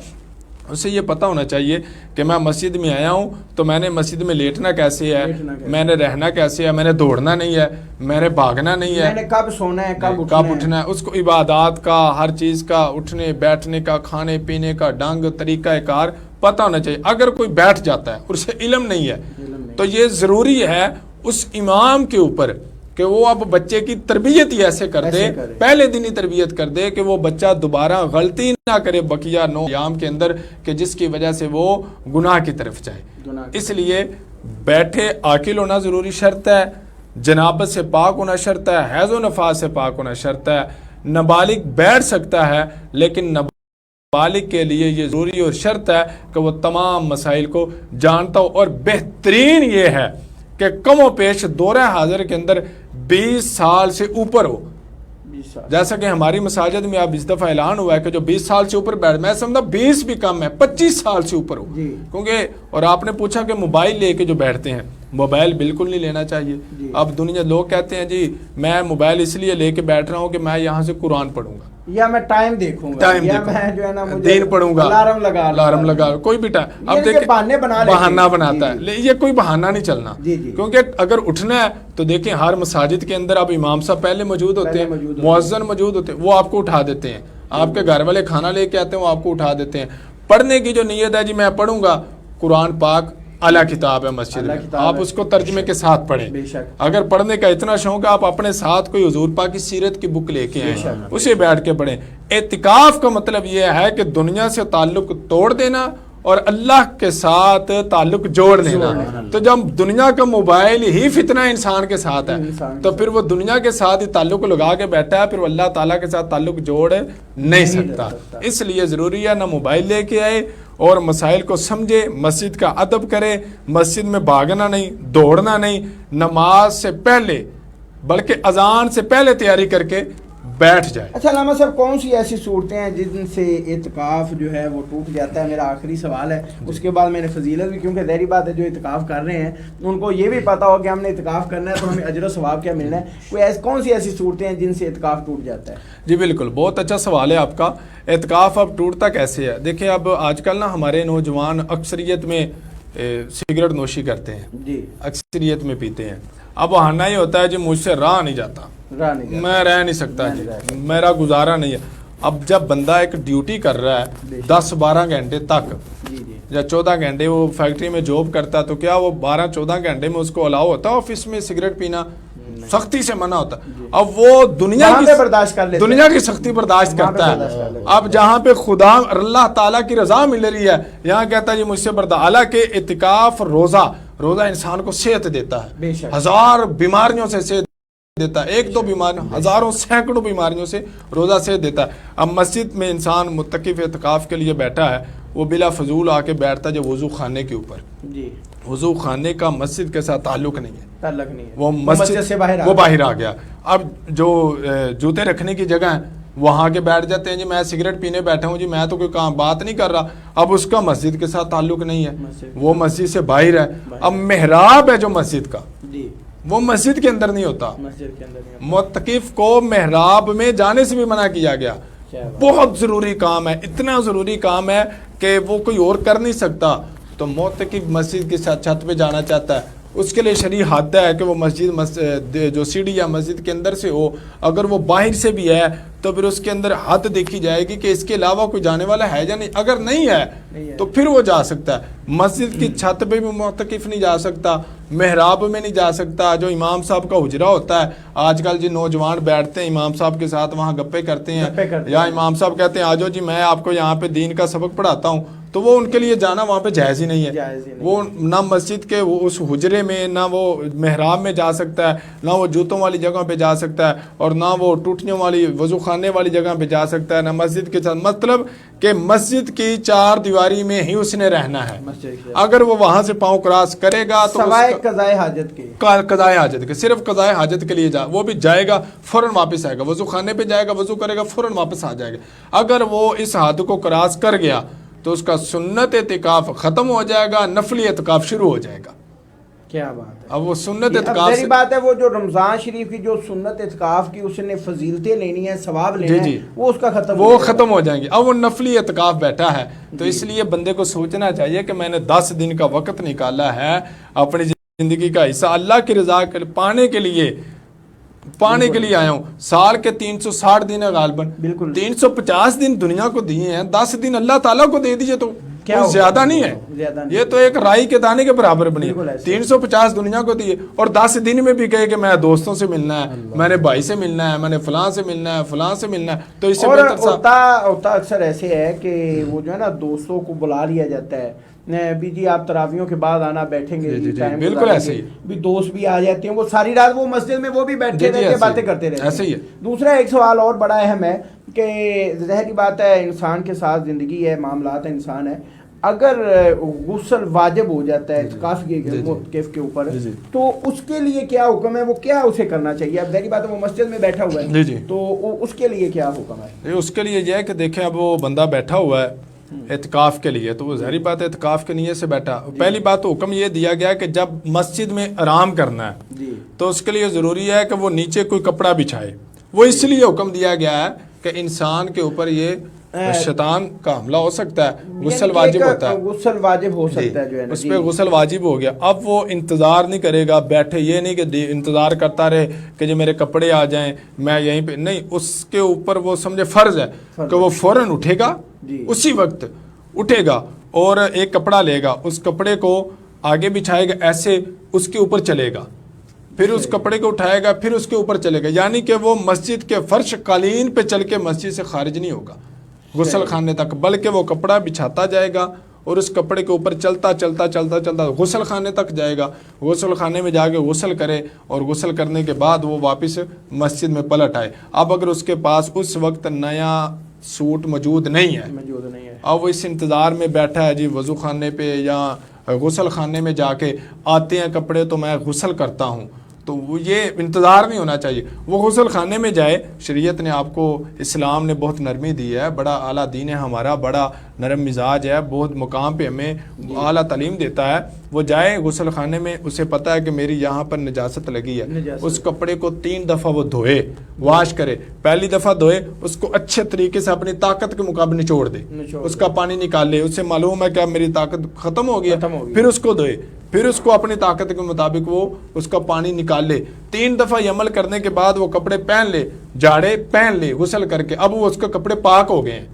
C: اسے یہ پتہ ہونا چاہیے کہ میں مسجد میں آیا ہوں تو میں نے مسجد میں لیٹنا کیسے ہے, میں نے رہنا کیسے ہے, میں نے دوڑنا نہیں ہے, میں نے بھاگنا نہیں ہے,
A: میں نے کب سونا ہے, کب
C: اٹھنا ہے. اس کو عبادات کا, ہر چیز کا, اٹھنے بیٹھنے کا, کھانے پینے کا ڈھنگ طریقہ کار پتہ ہونا چاہیے. اگر کوئی بیٹھ جاتا ہے اور اسے علم نہیں ہے تو یہ ضروری ہے اس امام کے اوپر کہ وہ اب بچے کی تربیت ہی ایسے کر دے, پہلے دن ہی تربیت کر دے کہ وہ بچہ دوبارہ غلطی نہ کرے بقیہ 9 ایام کے اندر, کہ جس کی وجہ سے وہ گناہ کی طرف جائے. اس لیے بیٹھے عاقل ہونا ضروری شرط ہے, جنابت سے پاک ہونا شرط ہے, حیض و نفاس سے پاک ہونا شرط ہے. نابالغ بیٹھ سکتا ہے لیکن نابالغ کے لیے یہ ضروری اور شرط ہے کہ وہ تمام مسائل کو جانتا ہو, اور بہترین یہ ہے کہ کم و پیش دورہ حاضر کے اندر 20 سال سے اوپر ہو. جیسا کہ ہماری مساجد میں اب اس دفعہ اعلان ہوا ہے کہ جو 20 سال سے اوپر بیٹھ, میں سمجھتا 20 بھی کم ہے, 25 سال سے اوپر ہو. کیونکہ اور آپ نے پوچھا کہ موبائل لے کے جو بیٹھتے ہیں, موبائل بالکل نہیں لینا چاہیے. اب دنیا لوگ کہتے ہیں جی میں موبائل اس لیے لے کے بیٹھ رہا ہوں کہ میں یہاں سے قرآن پڑھوں گا,
A: یا میں ٹائم دیکھوں گا, یا میں جو ہے نا
C: دین پڑھوں گا, الارم لگا کوئی بھی ٹائم. اب دیکھیں بہانہ بناتا ہے, یہ کوئی بہانہ نہیں چلنا. کیونکہ اگر اٹھنا ہے تو دیکھیں ہر مساجد کے اندر اب امام صاحب پہلے موجود ہوتے ہیں, مؤذن موجود ہوتے ہیں, وہ آپ کو اٹھا دیتے ہیں. آپ کے گھر والے کھانا لے کے آتے ہیں, وہ آپ کو اٹھا دیتے ہیں. پڑھنے کی جو نیت ہے جی میں پڑھوں گا, قرآن پاک اعلیٰ کتاب ہے مسجد میں، آپ اس کو ترجمے کے ساتھ پڑھیں.
A: بے شک.
C: اگر پڑھنے کا اتنا شوق ہے آپ اپنے ساتھ کوئی حضور پاک کی سیرت کی بک لے کے آئیں، اسے بیٹھ کے پڑھیں. اعتکاف کا مطلب یہ ہے کہ دنیا سے تعلق توڑ دینا اور اللہ کے ساتھ تعلق جوڑ دینا. تو جب دنیا کا موبائل ہی فتنہ انسان کے ساتھ ہے تو پھر وہ دنیا کے ساتھ ہی تعلق لگا کے بیٹھا ہے، پھر وہ اللہ تعالیٰ کے ساتھ تعلق جوڑ نہیں سکتا. اس لیے ضروری ہے نہ موبائل لے کے آئے اور مسائل کو سمجھے، مسجد کا ادب کرے، مسجد میں بھاگنا نہیں، دوڑنا نہیں، نماز سے پہلے بلکہ اذان سے پہلے تیاری کر کے بیٹھ جائے.
A: اچھا علامہ صاحب، کون سی ایسی صورتیں ہیں جن سے اعتکاف جو ہے وہ ٹوٹ جاتا ہے؟ میرا آخری سوال ہے، اس کے بعد میں نے فضیلت بھی، کیونکہ ظاہری بات ہے جو اعتکاف کر رہے ہیں ان کو یہ بھی پتا ہو کہ ہم نے اعتکاف کرنا ہے تو ہمیں اجر و ثواب کیا ملنا ہے. کون سی ایسی صورتیں ہیں جن سے اعتکاف ٹوٹ جاتا ہے؟
C: جی بالکل، بہت اچھا سوال ہے آپ کا. اعتکاف اب ٹوٹتا کیسے ہے؟ دیکھیں اب آج کل نا ہمارے نوجوان اکثریت میں سگریٹ نوشی کرتے ہیں جی، اکثریت میں پیتے ہیں. اب بہانہ یہ ہوتا ہے جی مجھ سے رہا نہیں جاتا، میں رہ نہیں سکتا جی، میرا گزارا نہیں ہے. اب جب بندہ ایک ڈیوٹی کر رہا ہے 10-12 گھنٹے تک یا 14 گھنٹے وہ فیکٹری میں جاب کرتا ہے، تو کیا وہ 12-14 گھنٹے میں اس کو الاؤ ہوتا ہے آفس میں سگریٹ پینا؟ سختی سے منع ہوتا ہے. اب وہ دنیا کی سختی برداشت کرتا ہے. اب جہاں پہ خدا اللہ تعالیٰ کی رضا مل رہی ہے یہاں کہتا ہے جی مجھ سے برداشت. حالانکہ اعتکاف روزہ انسان کو صحت دیتا ہے، 1000 بیماریوں سے صحت دیتا ہے، 1-2 بیماریوں، ہزاروں سینکڑوں بیماریوں سے روزہ صحت دیتا ہے. اب مسجد میں انسان متقف اعتکاف کے لیے بیٹھا ہے، وہ بلا فضول آ کے بیٹھتا ہے جو وضو خانے کے اوپر. وضو خانے کا مسجد کے ساتھ تعلق نہیں ہے، وہ مسجد سے باہر آ گیا. اب جو جوتے رکھنے کی جگہ ہے وہاں کے بیٹھ جاتے ہیں جی میں سگریٹ پینے بیٹھا ہوں جی، میں تو کوئی کام بات نہیں کر رہا. اب اس کا مسجد کے ساتھ تعلق نہیں ہے، وہ مسجد سے باہر ہے. اب محراب ہے جو مسجد کا، وہ مسجد کے اندر نہیں ہوتا. معتکف کو محراب میں جانے سے بھی منع کیا گیا. بہت ضروری کام ہے، اتنا ضروری کام ہے کہ وہ کوئی اور کر نہیں سکتا. تو معتکف مسجد کی چھت پہ جانا چاہتا ہے، اس کے لیے شرعی حد ہے کہ وہ مسجد جو سیڑھی یا مسجد کے اندر سے ہو. اگر وہ باہر سے بھی ہے تو پھر اس کے اندر حد دیکھی جائے گی کہ اس کے علاوہ کوئی جانے والا ہے یا نہیں. اگر نہیں ہے تو پھر وہ جا سکتا ہے. مسجد کی چھت پہ بھی معتکف نہیں جا سکتا، محراب میں نہیں جا سکتا. جو امام صاحب کا حجرہ ہوتا ہے، آج کل جی نوجوان بیٹھتے ہیں امام صاحب کے ساتھ وہاں گپے کرتے ہیں، یا امام صاحب کہتے ہیں آجو جی میں آپ کو یہاں پہ دین کا سبق پڑھاتا ہوں، تو وہ ان کے لیے جانا وہاں پہ جائز ہی نہیں ہے. وہ نہ مسجد کے اس حجرے میں، نہ وہ محراب میں جا سکتا ہے، نہ وہ جوتوں والی جگہ پہ جا سکتا ہے، اور نہ وہ ٹوٹیوں والی وضو خانے والی جگہ پہ جا سکتا ہے، نہ مسجد کے ساتھ. مطلب کہ مسجد کی 4 دیواری میں ہی اس نے رہنا ہے. اگر وہ وہاں سے پاؤں کراس کرے گا تو
A: قضائے
C: حاجت کے صرف قضائے حاجت کے لیے وہ بھی جائے گا، فوراً واپس آئے گا. وضو خانے پہ جائے گا، وضو کرے گا، فوراً واپس آ جائے گا. اگر وہ اس حد کو کراس کر گیا تو اس کا سنت اعتکاف ختم ہو جائے گا، نفلی اعتکاف شروع ہو جائے گا.
A: کیا بات ہے.
C: اب وہ سنت اعتکاف
A: سے بات ہے، وہ جو رمضان شریف کی جو سنت اعتکاف کی اس نے فضیلتیں لینی ہے، ثواب لینا ہے، وہ اس کا
C: ختم ہو جائیں گے. اب وہ نفلی اعتکاف بیٹھا ہے تو اس لیے بندے کو سوچنا چاہیے کہ میں نے 10 دن کا وقت نکالا ہے اپنی زندگی کا حصہ اللہ کی رضا پانے کے لیے آیا ہوں. سال کے 360 دن ہے غالباً، 350 دن دنیا کو دیے ہیں، 10 دن اللہ تعالیٰ کو دے دیجئے تو زیادہ نہیں ہے. یہ تو ایک رائی کے دانے کے برابر بنی. 350 دنیا کو دیے اور 10 دن میں بھی کہے کہ میں دوستوں سے ملنا ہے، میں نے بھائی سے ملنا ہے، میں نے فلاں سے ملنا ہے، فلاں سے ملنا ہے. تو اس سے
A: ہوتا اکثر ایسے ہے کہ وہ جو ہے نا دوستوں کو بلا لیا جاتا ہے بھی جی آپ تراویحوں کے بعد آنا، بیٹھیں گے.
C: بالکل ایسے ہی
A: بھی دوست بھی آ جاتے ہیں، وہ ساری رات وہ مسجد میں وہ بھی بیٹھے رہتے ہیں، باتیں کرتے رہتے ہیں.
C: ایسے ہی ہے.
A: دوسرا ایک سوال اور بڑا اہم ہے کہ ظاہر کی بات ہے انسان کے ساتھ زندگی ہے، معاملات انسان ہے. اگر غسل واجب ہو جاتا ہے معتکف کے اوپر تو اس کے لیے کیا حکم ہے؟ وہ کیا اسے کرنا چاہیے؟ اب ظاہر بات ہے وہ مسجد میں بیٹھا ہوا ہے تو اس کے لیے کیا حکم ہے؟
C: اس کے لیے یہ ہے کہ دیکھیں اب وہ بندہ بیٹھا ہوا ہے اعتکاف کے لیے تو وہ ظاہری بات ہے اعتکاف کے نیت سے بیٹھا. پہلی بات تو حکم یہ دیا گیا کہ جب مسجد میں آرام کرنا ہے تو اس کے لیے ضروری ہے کہ وہ نیچے کوئی کپڑا بچھائے. وہ اس لیے حکم دیا گیا ہے کہ انسان کے اوپر یہ شیطان کا حملہ ہو سکتا ہے. غسل واجب ہوتا ہے،
A: غسل واجب ہو سکتا ہے جو ہے
C: اس پہ غسل واجب ہو گیا. اب وہ انتظار نہیں کرے گا بیٹھے، یہ نہیں کہ انتظار کرتا رہے کہ جو میرے کپڑے آ جائیں میں یہیں پہ نہیں. اس کے اوپر وہ سمجھے فرض ہے کہ وہ فوراً اٹھے گا، اسی وقت اٹھے گا اور ایک کپڑا لے گا. اس کپڑے کو آگے بچھائے گا ایسے اس کے اوپر چلے گا، پھر اس کپڑے کو اٹھائے گا پھر اس کے اوپر چلے گا، یعنی کہ وہ مسجد کے فرش قالین پہ چل کے مسجد سے خارج نہیں ہوگا غسل خانے تک، بلکہ وہ کپڑا بچھاتا جائے گا اور اس کپڑے کے اوپر چلتا چلتا چلتا چلتا غسل خانے تک جائے گا، غسل خانے میں جا کے غسل کرے اور غسل کرنے کے بعد وہ واپس مسجد میں پلٹ آئے۔ اب اگر اس کے پاس اس وقت نیا سوٹ موجود نہیں ہے، اب وہ اس انتظار میں بیٹھا ہے جی وضو خانے پہ یا غسل خانے میں جا کے آتے ہیں کپڑے تو میں غسل کرتا ہوں، تو وہ یہ انتظار نہیں ہونا چاہیے، وہ غسل خانے میں جائے۔ شریعت نے آپ کو، اسلام نے بہت نرمی دی ہے، بڑا اعلیٰ دین ہے ہمارا، بڑا نرم مزاج ہے، بہت مقام پہ ہمیں اعلیٰ تعلیم دیتا ہے۔ وہ جائے غسل خانے میں، اسے پتہ ہے کہ میری یہاں پر نجاست لگی ہے، اس کپڑے کو 3 دفعہ وہ دھوئے، واش کرے، پہلی دفعہ دھوئے اس کو اچھے طریقے سے اپنی طاقت کے مقابلے نچوڑ دے، اس کا پانی نکالے، اسے معلوم ہے کہ اب میری طاقت ختم ہو گیا، پھر اس کو دھوئے، پھر اس کو اپنی طاقت کے مطابق وہ اس کا پانی نکال لے۔ 3 دفعہ یہ عمل کرنے کے بعد وہ کپڑے پہن لے، جاڑے پہن لے غسل کر کے، اب وہ اس کے کپڑے پاک ہو گئے ہیں،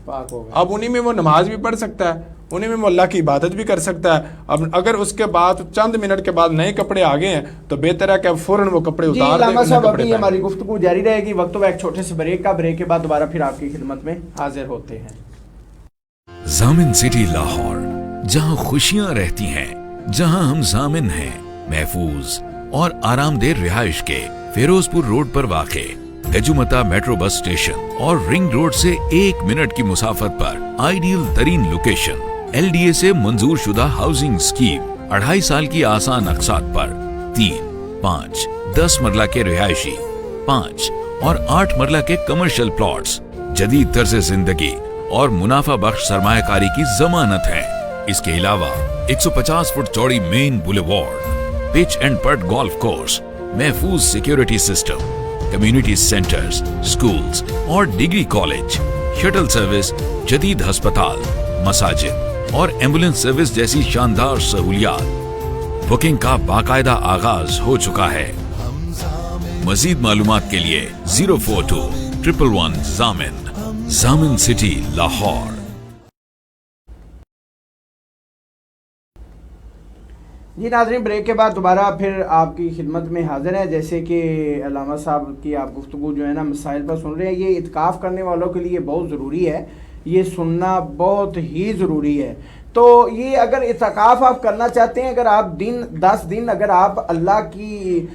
C: اب انہی میں وہ نماز بھی پڑھ سکتا ہے، انہیں میں وہ اللہ کی عبادت بھی کر سکتا ہے۔ اب اگر اس کے بعد چند منٹ کے بعد نئے کپڑے آ گئے ہیں تو بہتر ہے کہ اب فوراً وہ کپڑے اتار دیں۔
A: علامہ صاحب ابھی ہماری گفتگو جاری رہے گی، وقت ایک چھوٹے سے بریک کا، بریک کے بعد دوبارہ پھر آپ کی خدمت میں حاضر ہوتے ہیں۔
D: ضامن سٹی لاہور، جہاں خوشیاں رہتی ہیں، جہاں ہم ضامن ہیں، محفوظ اور آرام دہ رہائش کے فیروز پور روڈ پر واقع گجومتا میٹرو بس اسٹیشن اور رنگ روڈ سے 1 منٹ کی مسافت پر آئیڈیل ترین لوکیشن، LDA سے منظور شدہ ہاؤسنگ اسکیم، 2.5 سال کی آسان اقساط پر 3، 5، 10 مرلہ کے رہائشی، 5 اور 8 مرلہ کے کمرشل پلاٹس، جدید طرز زندگی اور منافع بخش سرمایہ کاری کی ضمانت ہے۔ اس کے علاوہ 150 فٹ چوڑی main boulevard, pitch and putt golf course, محفوظ security system, community centres, schools اور ڈگری کالج، شٹل سروس، جدید ہسپتال، مساجد اور ایمبولینس سروس جیسی شاندار سہولیات۔ بکنگ کا باقاعدہ آغاز ہو چکا ہے۔ مزید معلومات کے لیے 042-111 ضامن، ضامن سٹی لاہور۔
A: جی ناظرین، بریک کے بعد دوبارہ پھر آپ کی خدمت میں حاضر ہیں۔ جیسے کہ علامہ صاحب کی آپ گفتگو جو ہے نا مسائل پر سن رہے ہیں، یہ اعتکاف کرنے والوں کے لیے بہت ضروری ہے، یہ سننا بہت ہی ضروری ہے۔ تو یہ اگر اعتکاف آپ کرنا چاہتے ہیں، اگر آپ 10 دن اگر آپ اللہ کی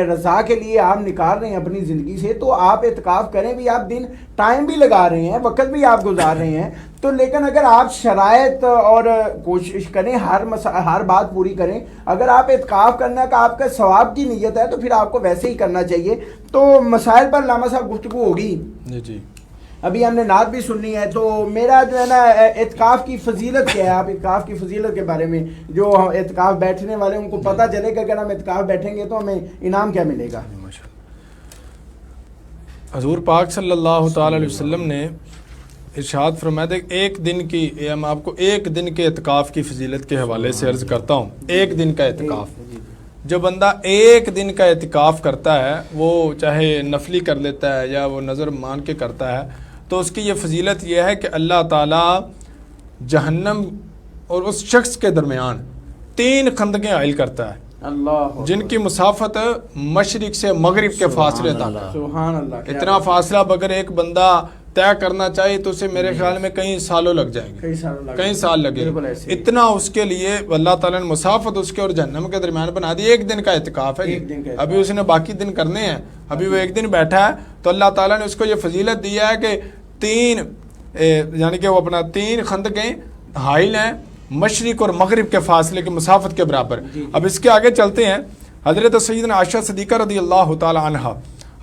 A: رضا کے لیے آپ نکال رہے ہیں اپنی زندگی سے، تو آپ اعتکاف کریں بھی، آپ دن ٹائم بھی لگا رہے ہیں، وقت بھی آپ گزار رہے ہیں، تو لیکن اگر آپ شرائط اور کوشش کریں، ہر بات پوری کریں، اگر آپ اعتکاف کرنا کا آپ کا ثواب کی نیت ہے تو پھر آپ کو ویسے ہی کرنا چاہیے۔ تو مسائل پر علامہ صاحب گفتگو ہوگی،
C: جی
A: ابھی ہم نے نعت بھی سننی ہے۔ تو میرا جو ہے نا اعتکاف کی فضیلت کیا ہے، آپ اعتکاف کی فضیلت کے بارے میں، جو اعتکاف بیٹھنے والے ان کو پتہ چلے گا کہ اگر ہم اعتکاف بیٹھیں گے تو ہمیں انعام کیا ملے گا۔
C: حضور پاک صلی اللہ تعالی علیہ وسلم نے ارشاد فرمایا تھا کہ 1 دن کی، ہم آپ کو 1 دن کے اعتکاف کی فضیلت کے حوالے سے عرض کرتا ہوں۔ 1 دن کا اعتکاف، جو بندہ 1 دن کا اعتکاف کرتا ہے، وہ چاہے نفلی کر لیتا ہے یا وہ نظر مان کے کرتا ہے، تو اس کی یہ فضیلت یہ ہے کہ اللہ تعالیٰ جہنم اور اس شخص کے درمیان 3 خندقیں عائل کرتا ہے،
A: اللہ
C: جن کی مسافت مشرق سے مغرب کے فاصلے تک،
A: سبحان اللہ،
C: اتنا فاصلہ اگر ایک بندہ طے کرنا چاہیے تو اسے میرے خیال میں کئی سالوں لگ جائیں گے، کئی سال لگے، اتنا اس کے لیے اللہ تعالیٰ نے مسافت اس کے اور جہنم کے درمیان بنا دی۔ 1 دن کا اعتکاف ہے، ابھی اس نے باقی دن کرنے ہیں، ابھی وہ 1 دن بیٹھا ہے تو اللہ تعالیٰ نے اس کو یہ فضیلت دی ہے کہ 3 یعنی کہ وہ اپنا 3 خندقیں حائل ہیں مشرق اور مغرب کے فاصلے کے مسافت کے برابر۔ اب اس کے آگے چلتے ہیں۔ حضرت سیدنا عائشہ صدیقہ رضی اللہ تعالی عنہا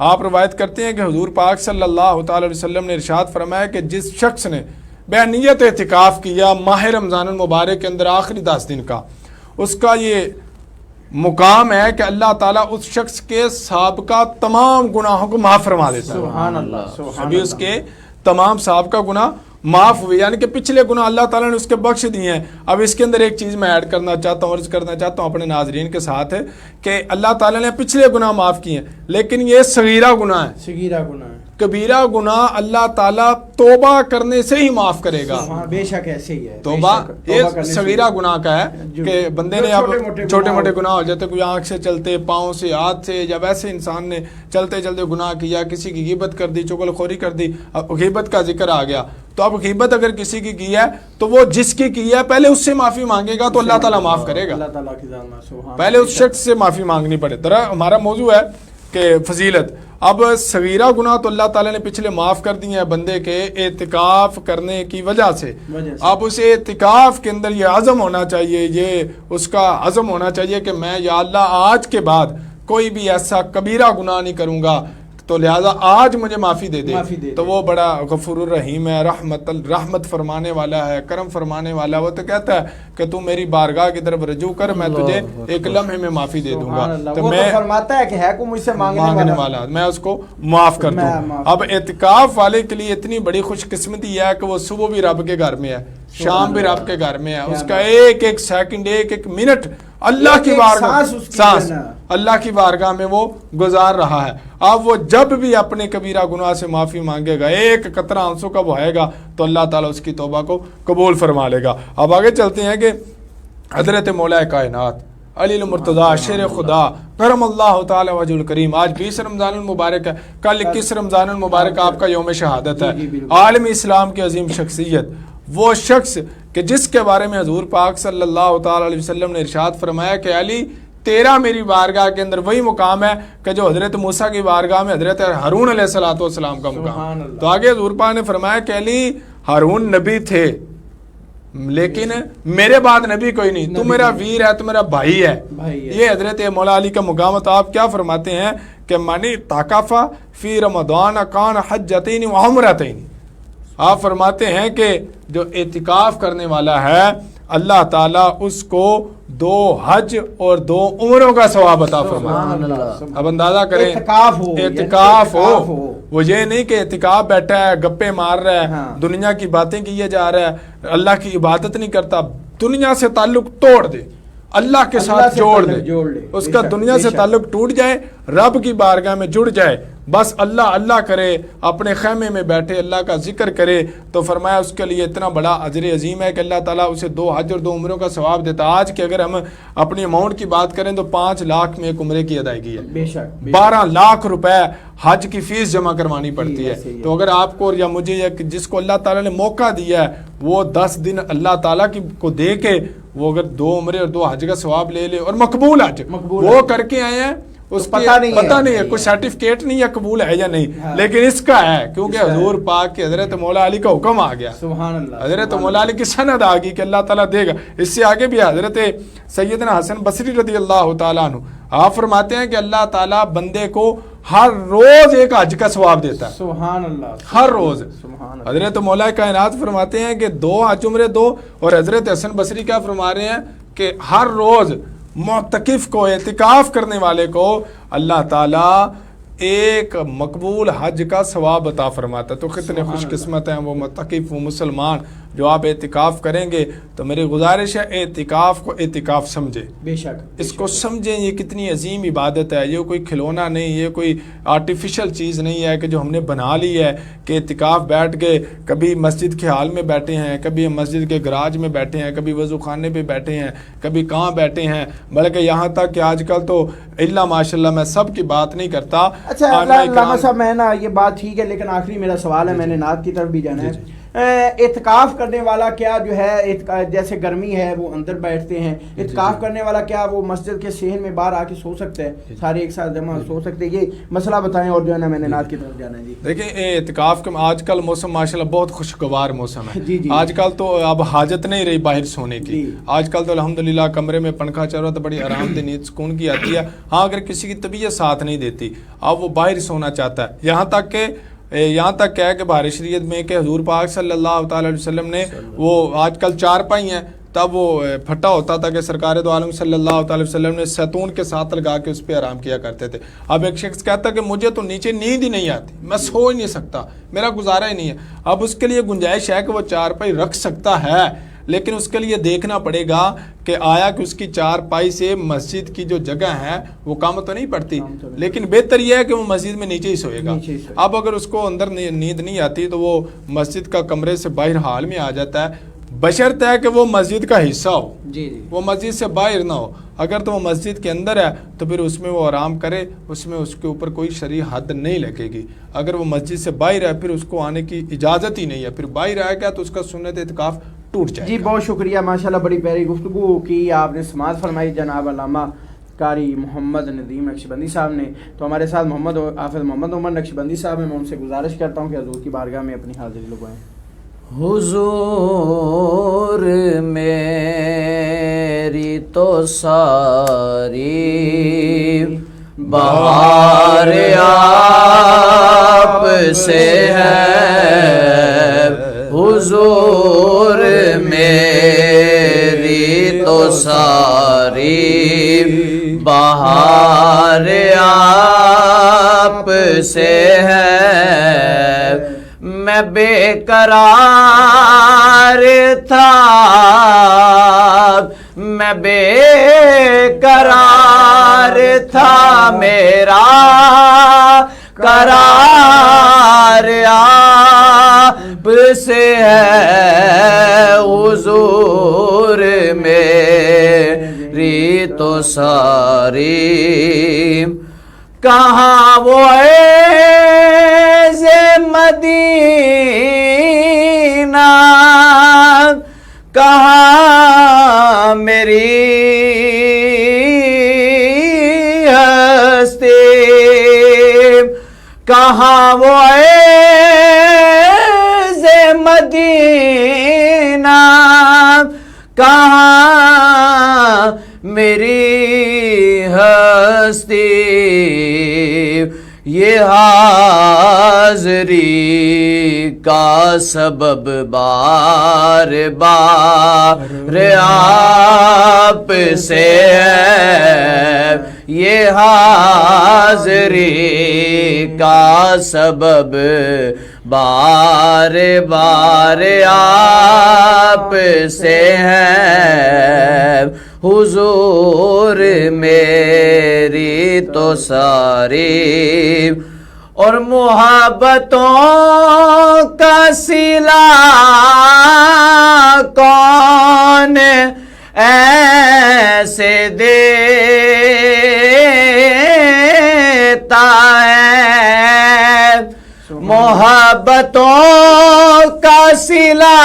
C: آپ روایت کرتے ہیں کہ حضور پاک صلی اللہ تعالی علیہ وسلم نے ارشاد فرمایا کہ جس شخص نے بے نیت اعتکاف کیا ماہ رمضان المبارک کے اندر آخری 10 دن کا، اس کا یہ مقام ہے کہ اللہ تعالیٰ اس شخص کے سابقہ تمام گناہوں کو معاف فرما دیتا ہے۔
A: سبحان اللہ،
C: ابھی اس کے تمام سابقہ گناہ معاف ہوئے، یعنی کہ پچھلے گناہ اللہ تعالیٰ نے اس کے بخش دیے ہیں۔ اب اس کے اندر ایک چیز میں ایڈ کرنا چاہتا ہوں، عرض کرنا چاہتا ہوں اپنے ناظرین کے ساتھ ہے کہ اللہ تعالیٰ نے پچھلے گناہ معاف کیے ہیں، لیکن یہ صغیرہ گناہ ہے،
A: صغیرہ گناہ ہے،
C: کبیرہ گناہ اللہ تعالیٰ توبہ کرنے سے ہی معاف کرے گا.
A: بے شک ایسے ہی ہے.
C: توبہ یہ صغیرہ گناہ کا ہے کہ بندے نے اب چھوٹے موٹے گناہ ہو جاتے, کوئی آنکھ سے چلتے, پاؤں سے, ہاتھ سے, جب ایسے انسان نے چلتے چلتے گناہ کیا, کسی کی غیبت کر دی, چغل خوری کر دی, اب غیبت کا ذکر آ گیا, تو اب غیبت اگر کسی کی ہے تو وہ جس کی ہے پہلے اس سے معافی مانگے گا تو اللہ تعالیٰ معاف کرے گا. اللہ تعالیٰ کی ذات میں سبحان, پہلے اس شخص سے معافی مانگنی پڑے. طرح ہمارا موضوع ہے کہ فضیلت. اب صغیرہ گناہ تو اللہ تعالیٰ نے پچھلے معاف کر دیے ہیں بندے کے اعتکاف کرنے کی وجہ سے. اب اس اعتکاف کے اندر یہ عزم ہونا چاہیے, یہ اس کا عزم ہونا چاہیے کہ میں یا اللہ آج کے بعد کوئی بھی ایسا کبیرہ گناہ نہیں کروں گا, تو لہذا آج مجھے معافی دے دے. تو وہ بڑا غفور الرحیم ہے, رحمت فرمانے والا ہے, کرم فرمانے والا. وہ تو کہتا ہے کہ تو میری بارگاہ کی طرف رجوع کر, میں تجھے ایک لمحے میں معافی دے دوں گا. تو میں
A: فرماتا ہے کہ ہے کوئی مجھ سے مانگنے والا,
C: میں اس کو معاف کر دوں. اب اعتکاف والے کے لیے اتنی بڑی خوش قسمتی ہے کہ وہ صبح بھی رب کے گھر میں ہے, شام بھی رب کے گھر میں ہے. اس کا ایک ایک سیکنڈ, ایک ایک منٹ اللہ کی بارگاہ, سانس اللہ کی بارگاہ میں وہ گزار رہا ہے. اب وہ جب بھی اپنے کبیرہ گناہ سے معافی مانگے گا, ایک قطرہ آنسو کا بہائے گا, تو اللہ تعالیٰ اس کی توبہ کو قبول فرما لے گا. اب آگے چلتے ہیں کہ حضرت مولا کائنات علی المرتضیٰ شیر خدا کرم اللہ تعالی وجہ الکریم, آج 20 رمضان المبارک ہے, کل 21 رمضان المبارک آپ کا یوم شہادت ہے. عالم اسلام کی عظیم شخصیت, وہ شخص کہ جس کے بارے میں حضور پاک صلی اللہ تعالی علیہ وسلم نے ارشاد فرمایا کہ علی تیرا میری بارگاہ کے اندر وہی مقام ہے کہ جو حضرت موسیٰ کی بارگاہ میں حضرت ہارون علیہ السلام کا مقام. تو آگے حضور پاک نے فرمایا کہ علی ہارون نبی تھے لیکن میرے بعد نبی کوئی نہیں, تو میرا ویر ہے, تو میرا بھائی ہے. یہ حضرت مولا علی کا مقام. تو آپ کیا فرماتے ہیں کہ منی تاکافا فی رمضان کان حجتین و عمرتین. آپ فرماتے ہیں کہ جو اعتکاف کرنے والا ہے اللہ تعالیٰ اس کو 2 حج اور 2 عمروں کا ثواب عطا فرماتا. اب اندازہ کریں, اعتکاف ہو, وہ یہ نہیں کہ اعتکاف بیٹھا ہے, گپے مار رہا ہے, دنیا کی باتیں کیے جا رہا ہے, اللہ کی عبادت نہیں کرتا. دنیا سے تعلق توڑ دے, اللہ کے ساتھ جوڑ دے, اس کا دنیا سے تعلق ٹوٹ جائے, رب کی بارگاہ میں جڑ جائے, بس اللہ اللہ کرے, اپنے خیمے میں بیٹھے اللہ کا ذکر کرے. تو فرمایا اس کے لیے اتنا بڑا اجر عظیم ہے کہ اللہ تعالیٰ اسے 2 حج اور 2 عمروں کا ثواب دیتا. آج کے اگر ہم اپنی اماؤنٹ کی بات کریں تو 5 لاکھ میں 1 عمرے کی ادائیگی ہے, 12 لاکھ روپے حج کی فیس جمع کروانی پڑتی ہے. تو اگر آپ کو یا مجھے یا جس کو اللہ تعالیٰ نے موقع دیا ہے وہ 10 دن اللہ تعالیٰ کو دے کے وہ اگر 2 عمرے اور 2 حج کا ثواب لے لے, اور مقبول حج وہ کر کے آئے ہیں, اس پتہ نہیں ہے, کوئی سرٹیفکیٹ نہیں ہے قبول ہے یا نہیں, لیکن اس کا ہے کیونکہ حضور پاک کے حضرت مولا علی کا حکم آ گیا, حضرت مولا علی کی سند آ گئی کہ اللہ تعالیٰ دے گا. اس سے آگے بھی حضرت سیدنا حسن بصری رضی اللہ تعالیٰ عنہ آپ فرماتے ہیں کہ اللہ تعالیٰ بندے کو ہر روز ایک حج کا ثواب دیتا ہے. سبحان اللہ, ہر روز. حضرت مولا کائنات فرماتے ہیں کہ 2 حج عمرے 2, اور حضرت حسن بصری کیا فرما رہے ہیں کہ ہر روز معتکف کو, اعتکاف کرنے والے کو اللہ تعالیٰ ایک مقبول حج کا ثواب عطا فرماتا. تو کتنے خوش قسمت ہیں وہ معتکف, وہ مسلمان جو آپ اعتکاف کریں گے. تو میری گزارش ہے اعتکاف کو اعتکاف سمجھے, بے شک اس کو سمجھیں, یہ کتنی عظیم عبادت ہے, یہ کوئی کھلونا نہیں, یہ کوئی آرٹیفیشل چیز نہیں ہے کہ جو ہم نے بنا لی ہے کہ اعتکاف بیٹھ کے کبھی مسجد کے حال میں بیٹھے ہیں, کبھی مسجد کے گراج میں بیٹھے ہیں, کبھی وضو خانے پہ بیٹھے ہیں, کبھی کہاں بیٹھے ہیں, بلکہ یہاں تک کہ آج کل تو اللہ ماشاءاللہ میں سب کی بات نہیں کرتا.
A: اچھا علامہ صاحب, میں نا یہ بات ٹھیک ہے, لیکن آخری میرا سوال ہے, میں نے نعت کی طرف بھی جانا ہے. اعتکاف کرنے والا کیا جو ہے جیسے گرمی ہے وہ اندر بیٹھتے ہیں, اعتکاف کرنے والا کیا وہ مسجد کے صحن میں باہر آ کے سو سکتے ہیں, سارے ایک ساتھ جمع سو سکتے ہیں؟ یہ مسئلہ بتائیں, اور جو ہے نا میں نے نعت کی طرف جانا ہے. جی
C: دیکھیں اعتکاف کے آج کل موسم ماشاءاللہ بہت خوشگوار موسم ہے. آج کل تو اب حاجت نہیں رہی باہر سونے کی. آج کل تو الحمدللہ کمرے میں پنکھا چل رہا تو بڑی آرام دہ نیند سکون کی آتی ہے. ہاں اگر کسی کی طبیعت ساتھ نہیں دیتی اب وہ باہر سونا چاہتا ہے, یہاں تک کیا ہے کہ بہار شریعت میں کہ حضور پاک صلی اللہ تعالی علیہ وسلم نے وہ آج کل 4 پائی ہیں, تب وہ پھٹا ہوتا تھا کہ سرکار دو عالم صلی اللہ تعالی وسلم نے سیتون کے ساتھ لگا کے اس پہ آرام کیا کرتے تھے. اب ایک شخص کہتا کہ مجھے تو نیچے نیند ہی نہیں آتی, میں سو ہی نہیں سکتا, میرا گزارا ہی نہیں ہے. اب اس کے لیے گنجائش ہے کہ وہ 4 پائی رکھ سکتا ہے, لیکن اس کے لیے دیکھنا پڑے گا کہ آیا کہ اس کی چارپائی سے مسجد کی جو جگہ ہے وہ کم تو نہیں پڑتی، لیکن بہتر یہ ہے کہ وہ مسجد میں نیچے ہی سوئے گا۔ اب اگر اس کو اندر نیند نہیں آتی تو وہ مسجد کا کمرے سے باہر حال میں آ جاتا ہے، بشرط ہے کہ وہ مسجد کا حصہ ہو، وہ مسجد سے باہر نہ ہو۔ اگر تو وہ مسجد کے اندر ہے تو پھر اس میں وہ آرام کرے، اس میں اس کے اوپر کوئی شرعی حد نہیں لگے گی۔ اگر وہ مسجد سے باہر ہے پھر اس کو آنے کی اجازت ہی نہیں ہے، پھر باہر آئے گا تو اس کا سنت اعتکاف ٹوٹ جائے گا۔
A: جی بہت شکریہ، ماشاءاللہ بڑی پیاری گفتگو کی آپ نے، سماعت فرمائی جناب علامہ قاری محمد ندیم نقشبندی صاحب نے۔ تو ہمارے ساتھ حافظ محمد عمر نقشبندی صاحب ہیں، میں ان سے گزارش کرتا ہوں کہ حضور کی بارگاہ میں اپنی حاضری لگوائیں۔
B: حضور میری تو ساری بہار آپ سے ہے، حضور میری تو ساری بہار آپ سے ہے، میں بے قرار تھا، میں بے قرار تھا، میرا قرار آپ سے ہے، حضور میری تو ساری کہاں وہ مدینہ، کہاں میری ہستی، کہاں وہ عز مدینہ، کہاں میری ہستی، یہ حاضری کا سبب بار بار آپ سے ہے، یہ حاضری کا سبب بار بار آپ سے ہے، حضور میری تو ساری اور محبتوں کا صلہ کون ایسے دیتا ہے، محبتوں کا صلہ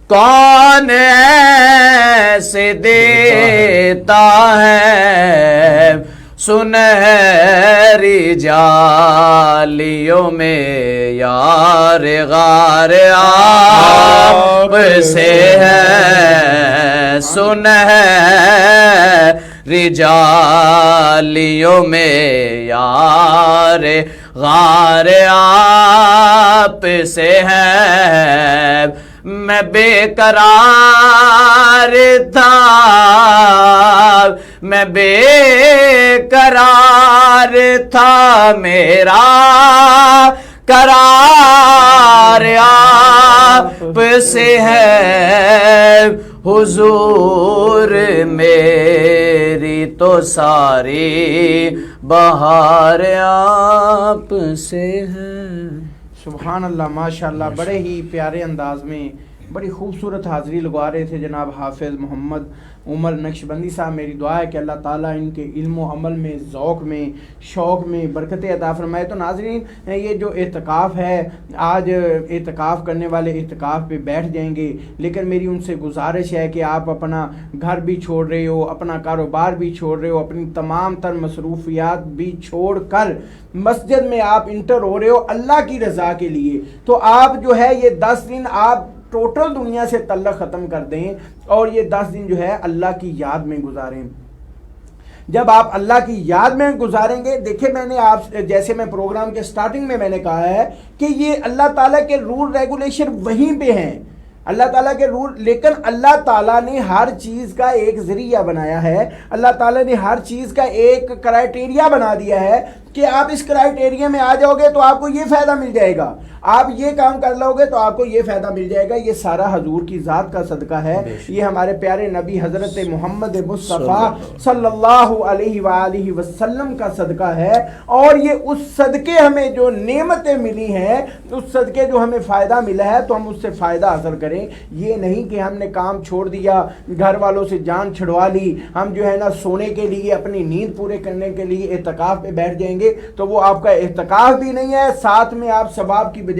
B: کون ایسے دیتا ہے، سنہری جالیوں میں یار غار آپ سے ہے، سنہری جالیوں میں یار غار آپ سے ہے، میں بے قرار تھا، میں بے قرار تھا، میرا قرار آپ سے ہے، حضور میری تو ساری بہار آپ سے ہے۔
A: سبحان اللہ، ماشاءاللہ، بڑے ہی پیارے انداز میں بڑی خوبصورت حاضری لگوا رہے تھے جناب حافظ محمد عمر نقشبندی صاحب۔ میری دعا ہے کہ اللہ تعالیٰ ان کے علم و عمل میں، ذوق میں، شوق میں برکتیں عطا فرمائے۔ تو ناظرین، یہ جو اعتکاف ہے، آج اعتکاف کرنے والے اعتکاف پہ بیٹھ جائیں گے، لیکن میری ان سے گزارش ہے کہ آپ اپنا گھر بھی چھوڑ رہے ہو، اپنا کاروبار بھی چھوڑ رہے ہو، اپنی تمام تر مصروفیات بھی چھوڑ کر مسجد میں آپ انٹر ہو رہے ہو اللہ کی رضا کے لیے، تو آپ جو ہے یہ 10 دن آپ ٹوٹل دنیا سے تعلق ختم کر دیں اور یہ 10 دن جو ہے اللہ کی یاد میں گزاریں۔ جب آپ اللہ کی یاد میں گزاریں گے، دیکھیں میں نے آپ جیسے میں پروگرام کے سٹارٹنگ میں نے کہا ہے کہ یہ اللہ تعالیٰ کے رول ریگولیشن وہیں پہ ہیں، اللہ تعالیٰ کے رول، لیکن اللہ تعالیٰ نے ہر چیز کا ایک ذریعہ بنایا ہے، اللہ تعالیٰ نے ہر چیز کا ایک کرائٹیریا بنا دیا ہے کہ آپ اس کرائٹیریا میں آ جاؤ گے تو آپ کو یہ فائدہ مل جائے گا، آپ یہ کام کر لو گے تو آپ کو یہ فائدہ مل جائے گا۔ یہ سارا حضور کی ذات کا صدقہ ہے، یہ ہمارے پیارے نبی حضرت محمد مصطفیٰ صلی اللہ علیہ وآلہ وسلم کا صدقہ ہے، اور یہ اس صدقے ہمیں جو نعمتیں ملی ہیں، اس صدقے جو ہمیں فائدہ ملا ہے تو ہم اس سے فائدہ حاصل کریں۔ یہ نہیں کہ ہم نے کام چھوڑ دیا، گھر والوں سے جان چھڑوا لی، ہم جو ہے نا سونے کے لیے اپنی نیند پورے کرنے کے لیے اعتکاف پہ بیٹھ جائیں گے تو وہ آپ کا اعتکاف بھی نہیں ہے، ساتھ میں آپ ثواب کی بجائے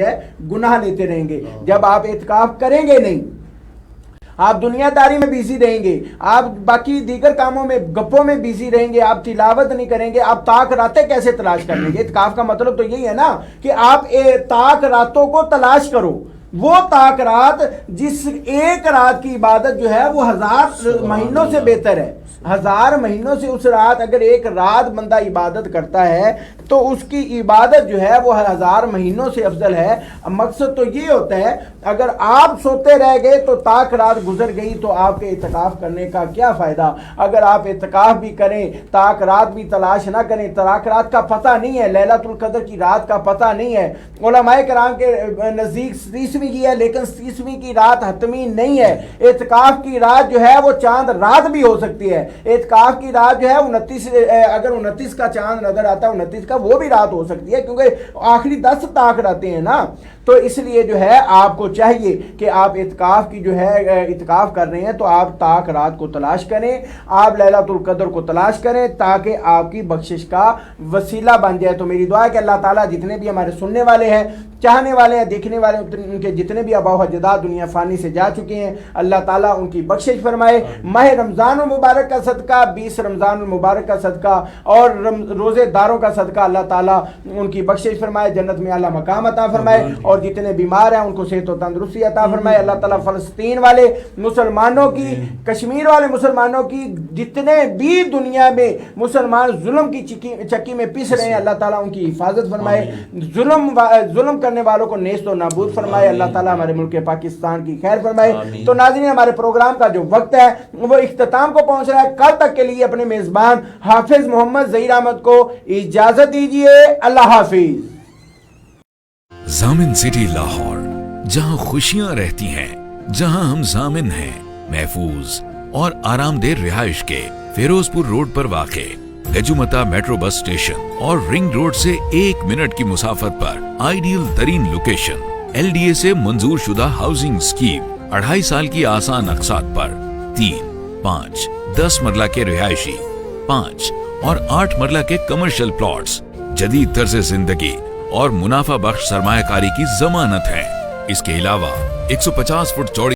A: گناہ لیتے رہیں گے۔ جب آپ اعتکاف کریں گے نہیں، آپ دنیا داری میں بیزی رہیں گے، آپ باقی دیگر کاموں میں گپوں میں بیزی رہیں گے، آپ تلاوت نہیں کریں گے، آپ طاق راتیں کیسے تلاش کر لیں گے؟ اعتکاف کا مطلب تو یہی ہے نا کہ آپ طاق راتوں کو تلاش کرو، وہ طاق رات جس ایک رات کی عبادت جو ہے وہ 1000 مہینوں سے بہتر ہے۔ 1000 مہینوں سے اس رات اگر ایک رات بندہ عبادت کرتا ہے تو اس کی عبادت جو ہے وہ 1000 مہینوں سے افضل ہے۔ مقصد تو یہ ہوتا ہے اگر آپ سوتے رہ گئے تو طاق رات گزر گئی تو آپ کے اعتکاف کرنے کا کیا فائدہ؟ اگر آپ اعتکاف بھی کریں، طاق رات بھی تلاش نہ کریں، طاق رات کا پتہ نہیں ہے، لیلۃ القدر کی رات کا پتہ نہیں ہے، علماء کرام کے نزدیک 30ویں کی ہے لیکن 30ویں کی رات حتمی نہیں ہے۔ اعتکاف کی رات جو ہے وہ چاند رات بھی ہو سکتی ہے، اعتکاف کی رات جو ہے 29 اگر 29 کا چاند نظر آتا ہے 29 کا وہ بھی رات ہو سکتی ہے، کیونکہ آخری 10 طاق راتیں ہیں نا۔ تو اس لیے جو ہے آپ کو چاہیے کہ آپ اعتکاف کی جو ہے اعتکاف کر رہے ہیں تو آپ طاق رات کو تلاش کریں، آپ لیلۃ القدر کو تلاش کریں تاکہ آپ کی بخشش کا وسیلہ بن جائے۔ تو میری دعا ہے کہ اللہ تعالیٰ جتنے بھی ہمارے سننے والے ہیں، چاہنے والے ہیں، دیکھنے والے ان کے جتنے بھی آباء و اجداد دنیا فانی سے جا چکے ہیں، اللہ تعالیٰ ان کی بخشش فرمائے۔ ماہ رمضان المبارک کا صدقہ، 20 رمضان المبارک کا صدقہ اور روزے داروں کا صدقہ، اللہ تعالیٰ ان کی بخشش فرمائے، جنت میں اعلیٰ مقام عطا فرمائے، اور جتنے بیمار ہیں ان کو صحت و تندرستی عطا فرمائے۔ اللہ تعالیٰ فلسطین والے مسلمانوں کی، کشمیر والے مسلمانوں کی، جتنے بھی دنیا میں مسلمان ظلم کی چکی میں پس رہے ہیں، اللہ تعالیٰ ان کی حفاظت فرمائے، ظلم کرنے والوں کو نیست و نابود فرمائے۔ اللہ تعالیٰ ہمارے ملک پاکستان کی خیر فرمائے۔ تو ناظرین، ہمارے پروگرام کا جو وقت ہے وہ اختتام کو پہنچ رہا ہے۔ کل تک کے لیے اپنے میزبان حافظ محمد ظہیر احمد کو اجازت دیجیے۔ اللہ حافظ۔
D: ضامن سٹی لاہور، جہاں خوشیاں رہتی ہیں، جہاں ہم ضامن ہیں، محفوظ اور آرام دہ رہائش کے فیروز پور روڈ پر واقع گجومتا میٹرو بس اسٹیشن اور رنگ روڈ سے 1 منٹ کی مسافت پر آئیڈیل ترین لوکیشن، LDA سے منظور شدہ ہاؤسنگ اسکیم، 2.5 سال کی آسان اقساط پر 3، 5، 10 مرلہ کے رہائشی، 5 اور 8 مرلہ کے کمرشل پلاٹس، جدید طرز زندگی اور منافع بخش سرمایہ کاری کی ضمانت ہے۔ اس کے علاوہ 150 فٹ چوڑی